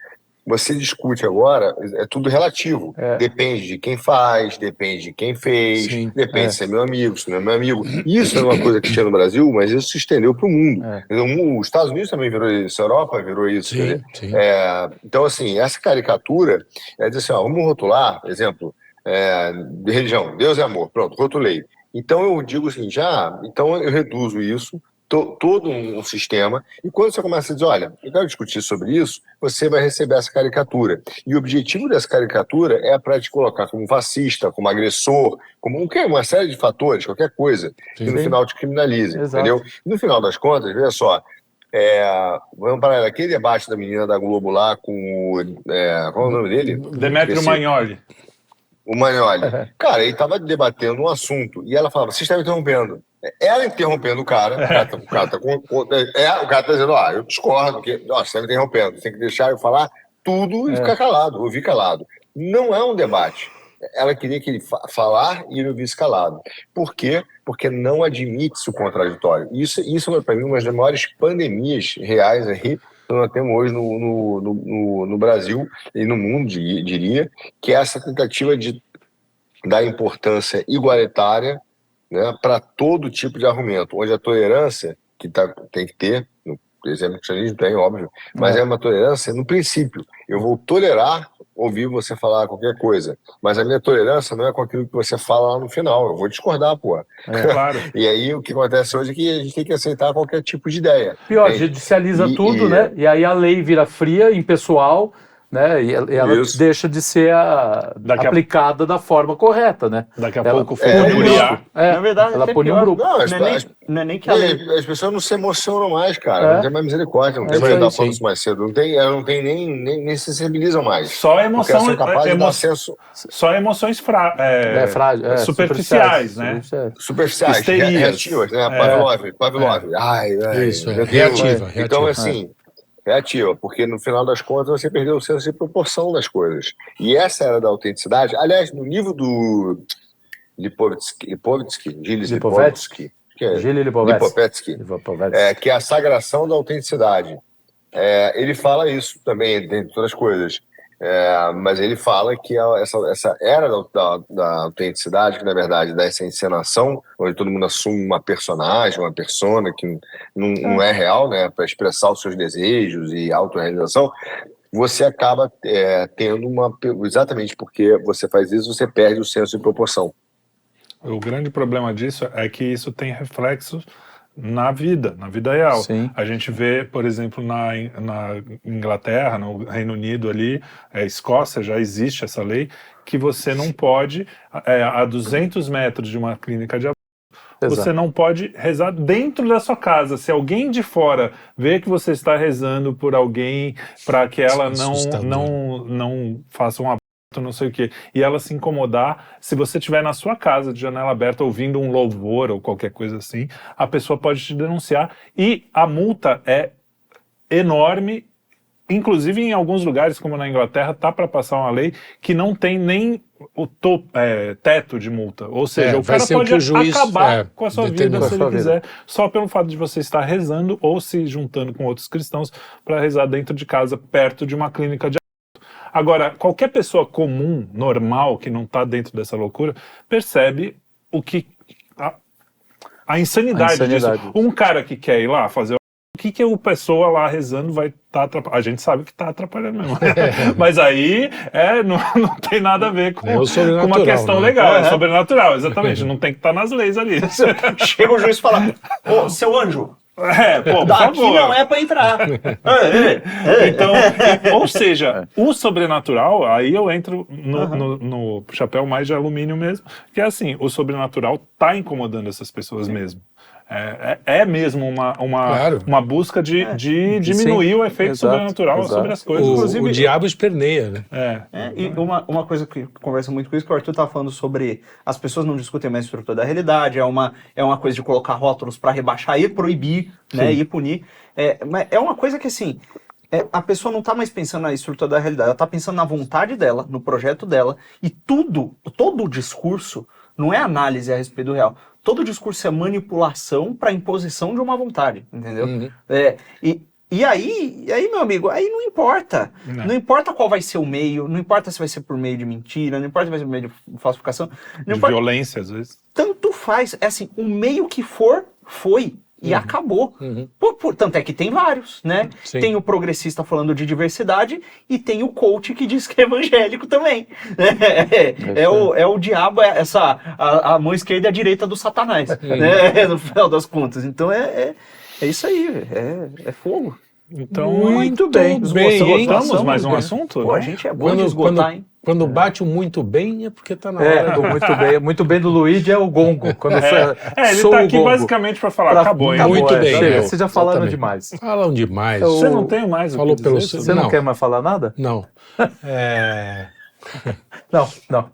Você discute agora, é tudo relativo. Depende de quem faz, depende de quem fez, depende se é meu amigo, se não é meu amigo. Isso é uma coisa que tinha no Brasil, mas isso se estendeu para o mundo. Os Estados Unidos também virou isso, a Europa virou isso. Sim. Então, assim, essa caricatura é dizer assim, vamos rotular, exemplo, de religião, Deus é amor, pronto, rotulei. Então eu digo assim, então eu reduzo isso, todo um sistema, e quando você começa a dizer, olha, eu quero discutir sobre isso, você vai receber essa caricatura. E o objetivo dessa caricatura é para te colocar como fascista, como agressor, como uma série de fatores, qualquer coisa, que no final te criminalize, entendeu? E no final das contas, veja só, vamos para aquele debate da menina da Globo lá com qual é o nome dele? Demetrio Magnoli. O Magnoli. Cara, ele estava debatendo um assunto e ela falava, vocês estão interrompendo. Ela interrompendo o cara tá dizendo, eu discordo, você está me interrompendo, você tem que deixar eu falar tudo e ficar calado, ouvir calado. Não é um debate. Ela queria que ele falar e ele ouvisse calado. Por quê? Porque não admite-se o contraditório. Isso é, para mim, uma das maiores pandemias reais aí que nós temos hoje no Brasil e no mundo, diria, que é essa tentativa de dar importância igualitária, né, para todo tipo de argumento, onde a tolerância, que tem que ter, no exemplo que o cristianismo tem, óbvio, mas é uma tolerância no princípio. Eu vou tolerar ouvir você falar qualquer coisa, mas a minha tolerância não é com aquilo que você fala lá no final, eu vou discordar, pô. Claro. E aí o que acontece hoje é que a gente tem que aceitar qualquer tipo de ideia. Pior, judicializa tudo, né? E aí a lei vira fria, impessoal, né? E ela deixa de ser aplicada da forma correta, né? Daqui a pouco pune o grupo. Na verdade, ela pune um grupo. Não é nem que a lei... As pessoas não se emocionam mais, cara. Não tem mais misericórdia, não tem mais dar falando isso mais cedo. Elas não tem nem se sensibilizam mais. Só emoção, só emoções superficiais, né? Superficiais, reativas, né? Pavlov. Isso, reativa. Então, assim, reativa, porque no final das contas você perdeu o senso de proporção das coisas. E essa era da autenticidade. Aliás, no livro do Gilles Lipovetsky, que é a sagração da autenticidade. Ele fala isso também, dentre outras coisas. Mas ele fala que essa era da autenticidade, que na verdade dessa encenação, onde todo mundo assume uma personagem, uma persona que não é real, né, para expressar os seus desejos e autorrealização, você acaba tendo exatamente porque você faz isso, você perde o senso de proporção. O grande problema disso é que isso tem reflexos na vida real. Sim. A gente vê, por exemplo, na Inglaterra, no Reino Unido ali, Escócia, já existe essa lei, que você não pode, a 200 metros de uma clínica de aborto, você não pode rezar dentro da sua casa. Se alguém de fora vê que você está rezando por alguém para que ela não faça um aborto, não sei o quê, e ela se incomodar, se você estiver na sua casa de janela aberta ouvindo um louvor ou qualquer coisa assim, a pessoa pode te denunciar e a multa é enorme. Inclusive em alguns lugares, como na Inglaterra, tá para passar uma lei que não tem nem o teto de multa, ou seja, o cara pode acabar com a sua vida se ele quiser, só pelo fato de você estar rezando ou se juntando com outros cristãos para rezar dentro de casa, perto de uma clínica de... Agora, qualquer pessoa comum, normal, que não está dentro dessa loucura, percebe a insanidade disso. Um cara que quer ir lá fazer o que o pessoa lá rezando vai estar atrapalhando? A gente sabe que está atrapalhando mesmo. Mas aí não tem nada a ver com uma questão legal. É sobrenatural, exatamente. Não tem que estar nas leis ali. Chega o juiz e fala, ô, seu anjo, por daqui favor. não é para entrar. Então, ou seja, o sobrenatural, aí eu entro no chapéu mais de alumínio mesmo, que é assim, o sobrenatural tá incomodando essas pessoas mesmo. É mesmo uma busca de diminuir o efeito sobrenatural sobre as coisas. Inclusive, o diabo esperneia, né? E uma coisa que conversa muito com isso, que o Arthur estava falando sobre as pessoas não discutem mais a estrutura da realidade, é uma coisa de colocar rótulos para rebaixar e proibir, né, e punir. Mas é uma coisa que, assim, a pessoa não está mais pensando na estrutura da realidade, ela está pensando na vontade dela, no projeto dela, e todo o discurso não é análise a respeito do real. Todo o discurso é manipulação para imposição de uma vontade, entendeu? Uhum. E aí, meu amigo, aí não importa. Não importa qual vai ser o meio, não importa se vai ser por meio de mentira, não importa se vai ser por meio de falsificação. Não de importa, violência, às vezes. Tanto faz. É assim, o meio que for, foi. E acabou. Tanto é que tem vários, né? Sim. Tem o progressista falando de diversidade e tem o coach que diz que é evangélico também. É o diabo, a mão esquerda e a direita do Satanás, né? No final das contas. Então é isso aí, é fogo. Então, muito bem. Esgotamos mais um assunto? Pô, a gente é bom de esgotar, hein? Quando bate o muito bem é porque tá na hora. Muito bem do Luigi é o gongo. Quando ele tá aqui basicamente para falar, acabou, hein? Muito bem. Vocês já falaram demais. Falam demais. Você não tem mais o que dizer? Você não quer mais falar nada? Não. Não.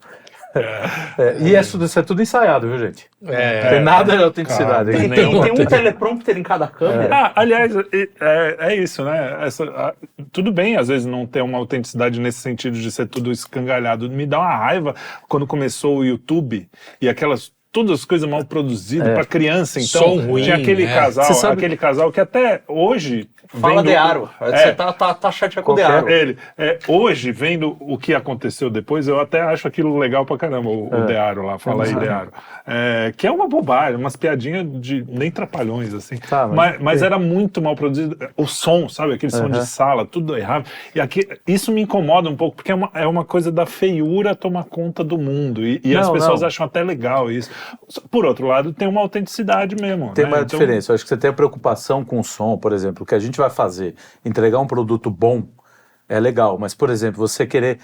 E isso é tudo ensaiado, viu, gente? Tem nada de autenticidade. Tem um teleprompter em cada câmera. Aliás, é isso, né? Tudo bem, às vezes, não ter uma autenticidade nesse sentido de ser tudo escangalhado. Me dá uma raiva quando começou o YouTube e todas as coisas mal produzidas para criança, então som ruim, tinha aquele casal que até hoje fala Dearo. Você tá chateado com o Dearo. Hoje, vendo o que aconteceu depois, eu até acho aquilo legal pra caramba, o Dearo lá, fala aí Dearo. Que é uma bobagem, umas piadinhas nem trapalhões, assim. Mas era muito mal produzido. O som, sabe? Aquele som de sala, tudo errado. E isso me incomoda um pouco, porque é uma coisa da feiura tomar conta do mundo. E as pessoas acham até legal isso. Por outro lado, tem uma autenticidade mesmo. Tem uma diferença. Eu acho que você tem a preocupação com o som, por exemplo. O que a gente vai fazer, entregar um produto bom, é legal. Mas, por exemplo, você querer...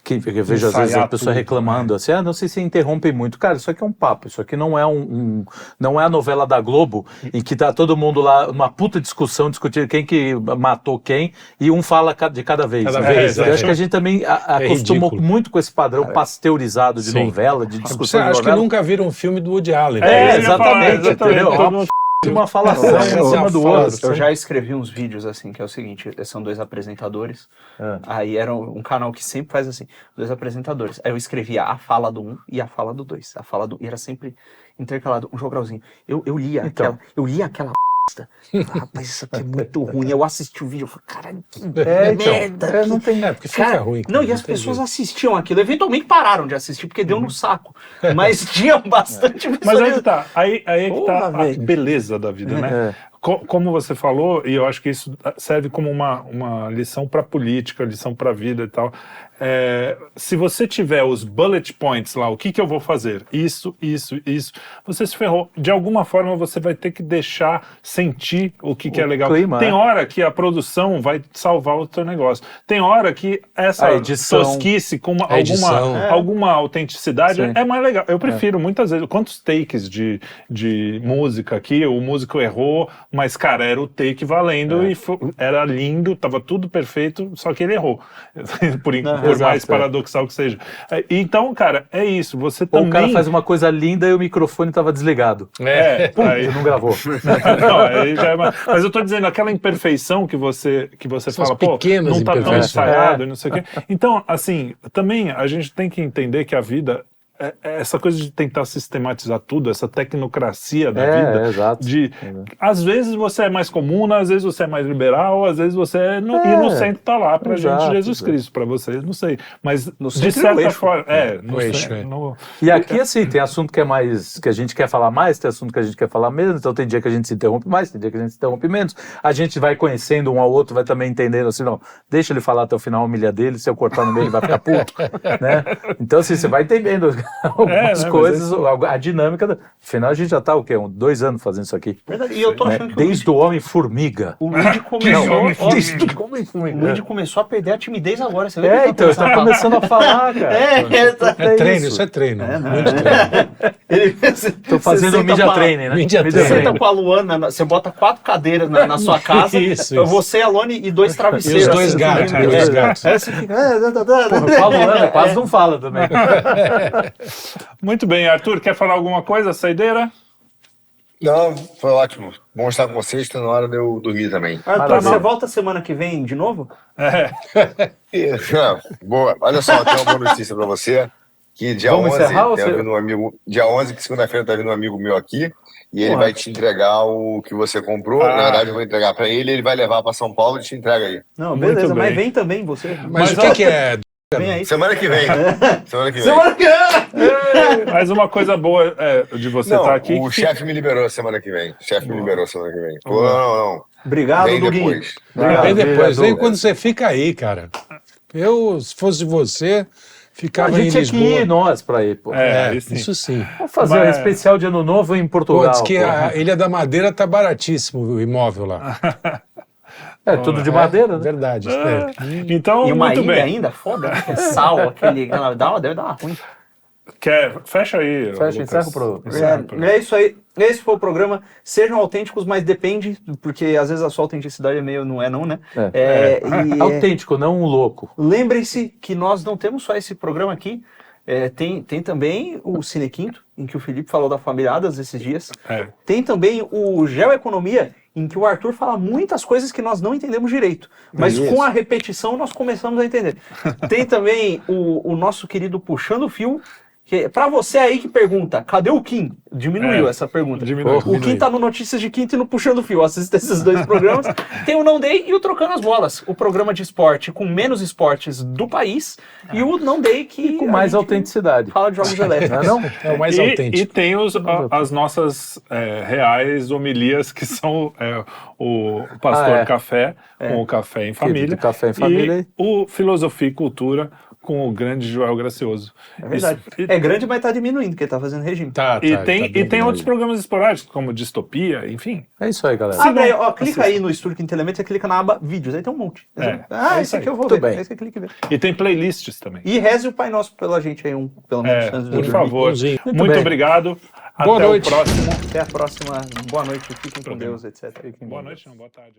Eu vejo às vezes a pessoa reclamando assim, não sei se interrompe muito. Cara, isso aqui é um papo, isso aqui não é não é a novela da Globo em que tá todo mundo lá, uma puta discussão, discutindo quem que matou quem, e um fala de cada vez. Eu acho que a gente também acostumou muito com esse padrão pasteurizado de novela, de discussão de novela. Acho que nunca viram um filme do Woody Allen. Exatamente, entendeu? Uma falação em cima do outro. Eu já escrevi uns vídeos assim, que é o seguinte, são dois apresentadores, aí era um canal que sempre faz assim, dois apresentadores, aí eu escrevia a fala do um e a fala do dois, e era sempre intercalado, um jogralzinho. Eu lia aquela rapaz, isso aqui é muito ruim. Eu assisti o vídeo e falei, caralho, que merda. Não tem, porque fica ruim. Não, e as pessoas assistiam aquilo, eventualmente pararam de assistir, porque deu no saco. Mas tinha bastante pessoas. Mas aí que tá, aí que tá a beleza da vida, né? Como você falou, e eu acho que isso serve como uma lição para política, lição para a vida e tal. Se você tiver os bullet points lá, o que eu vou fazer? Isso, você se ferrou. De alguma forma você vai ter que deixar sentir o que é legal. Clima, tem hora que a produção vai salvar o teu negócio. Tem hora que essa tosquice com alguma autenticidade é mais legal. Eu prefiro muitas vezes, quantos takes de música aqui, o músico errou, mas cara, era o take valendo e era lindo, tava tudo perfeito, só que ele errou. Por mais paradoxal que seja. Então, cara, é isso. Você também... O cara faz uma coisa linda e o microfone estava desligado. Aí não gravou. Não, aí já é mas eu tô dizendo, aquela imperfeição que você fala, pô, não tá tão ensaiado e não sei o quê. Então, assim, também a gente tem que entender que a vida... essa coisa de tentar sistematizar tudo, essa tecnocracia da vida, às vezes você é mais comum, às vezes você é mais liberal, às vezes você e no centro tá lá pra gente Jesus Cristo, pra vocês, não sei, mas no de certa forma, E aqui assim, tem assunto que a gente quer falar mais, tem assunto que a gente quer falar menos, então tem dia que a gente se interrompe mais, tem dia que a gente se interrompe menos, a gente vai conhecendo um ao outro, vai também entendendo assim, não, deixa ele falar até o final, a humilha dele, se eu cortar no meio ele vai ficar puto, né? Então assim, você vai entendendo algumas coisas, a dinâmica. Afinal, a gente já tá o quê? 2 anos fazendo isso aqui. Verdade. E eu tô achando que desde o Homem-Formiga. O Luigi começou a perder a timidez agora. Você então, está começando a falar, cara. Treino, isso é treino. Muito treino. Tô fazendo media training, né? Media Você training. senta com a Luana, você bota 4 cadeiras na sua casa, Isso. você, a Lone e 2 travesseiros. E os dois assim, gatos, assim, dois gatos. Aí você fica... Porra, a Luana quase não fala também. Muito bem, Arthur, quer falar alguma coisa, saideira? Não, foi ótimo. Bom estar com vocês, tá na hora de eu dormir também. Arthur, você volta semana que vem de novo? Boa. Olha só, eu tenho uma boa notícia pra você. Que dia Vamos 11, encerrar ou tá você- vindo um amigo, dia 11, que segunda-feira tá vindo um amigo meu aqui, e ele vai te entregar o que você comprou. Na verdade, eu vou entregar pra ele vai levar pra São Paulo e te entrega aí. Não, Muito beleza, mas bem. vem também você. Mas o ó, que é? Vem aí. Semana que vem. Semana que vem. Semana que vem! Mas uma coisa boa de você Não, estar aqui. o chefe me liberou semana que vem. O chefe me liberou semana que vem. Pô, não. Obrigado, Vem Duguinho. depois. Vem depois, vereador. vem quando você fica aí, cara. Eu, se fosse você, A ficava em gente tinha que Lisboa. ir nós pra ir, pô. Aí sim. Isso sim. Vamos fazer um Mas- especial de Ano Novo em Pô, Portugal. diz que pô. a Ilha da Madeira tá baratíssimo o imóvel lá. É tudo de madeira, né? Verdade. Então, E uma muito ilha bem. ainda, foda, né? É sal, aquele... Deve dar uma ruim. Fecha aí. Fecha, Lucas. encerra o programa. Encerra o programa. É isso aí. Esse foi o programa. Sejam autênticos, mas depende, porque às vezes a sua autenticidade é meio não é não, né? Autêntico, não um louco. Lembrem-se que nós não temos só esse programa aqui. Tem também o Cine Quinto, em que o Felipe falou da família Adams esses dias. É. Tem também o Geoeconomia, em que o Arthur fala muitas coisas que nós não entendemos direito. Mas com a repetição nós começamos a entender. Tem também o nosso querido Puxando o Fio, que para você aí que pergunta, cadê o Kim? Diminuiu essa pergunta. Diminuiu. O Kim tá no Notícias de Quinta e no Puxando o Fio. Assista esses 2 programas. Tem o Não Dei e o Trocando as Bolas, o programa de esporte com menos esportes do país. E o Não Dei que Com a mais gente autenticidade. fala de jogos elétricos. Não? É o mais E autêntico. tem as nossas reais homilias, que são o Pastor Café, com o Café em Família. do Café em Família. E o Filosofia e Cultura, com o grande Joel Gracioso. É verdade. Isso- É grande, mas tá diminuindo, porque tá fazendo regime. E tem outros programas esporádicos, como Distopia, enfim. É isso aí, galera. Abre aí, ó, clica aí no Estúdio Quinto Elemento e clica na aba Vídeos. Aí tem um monte. É Esse aqui eu vou Tudo ver. bem. Esse aqui clica e vê. E tem playlists também. E reze o Pai Nosso pela gente aí, pelo menos antes de Por dormir. favor. Bonzinho. Muito bem. obrigado. Boa Até noite. o próximo. Até a próxima. Boa noite, fiquem com Programa. Deus, etc. Boa noite, não, boa tarde.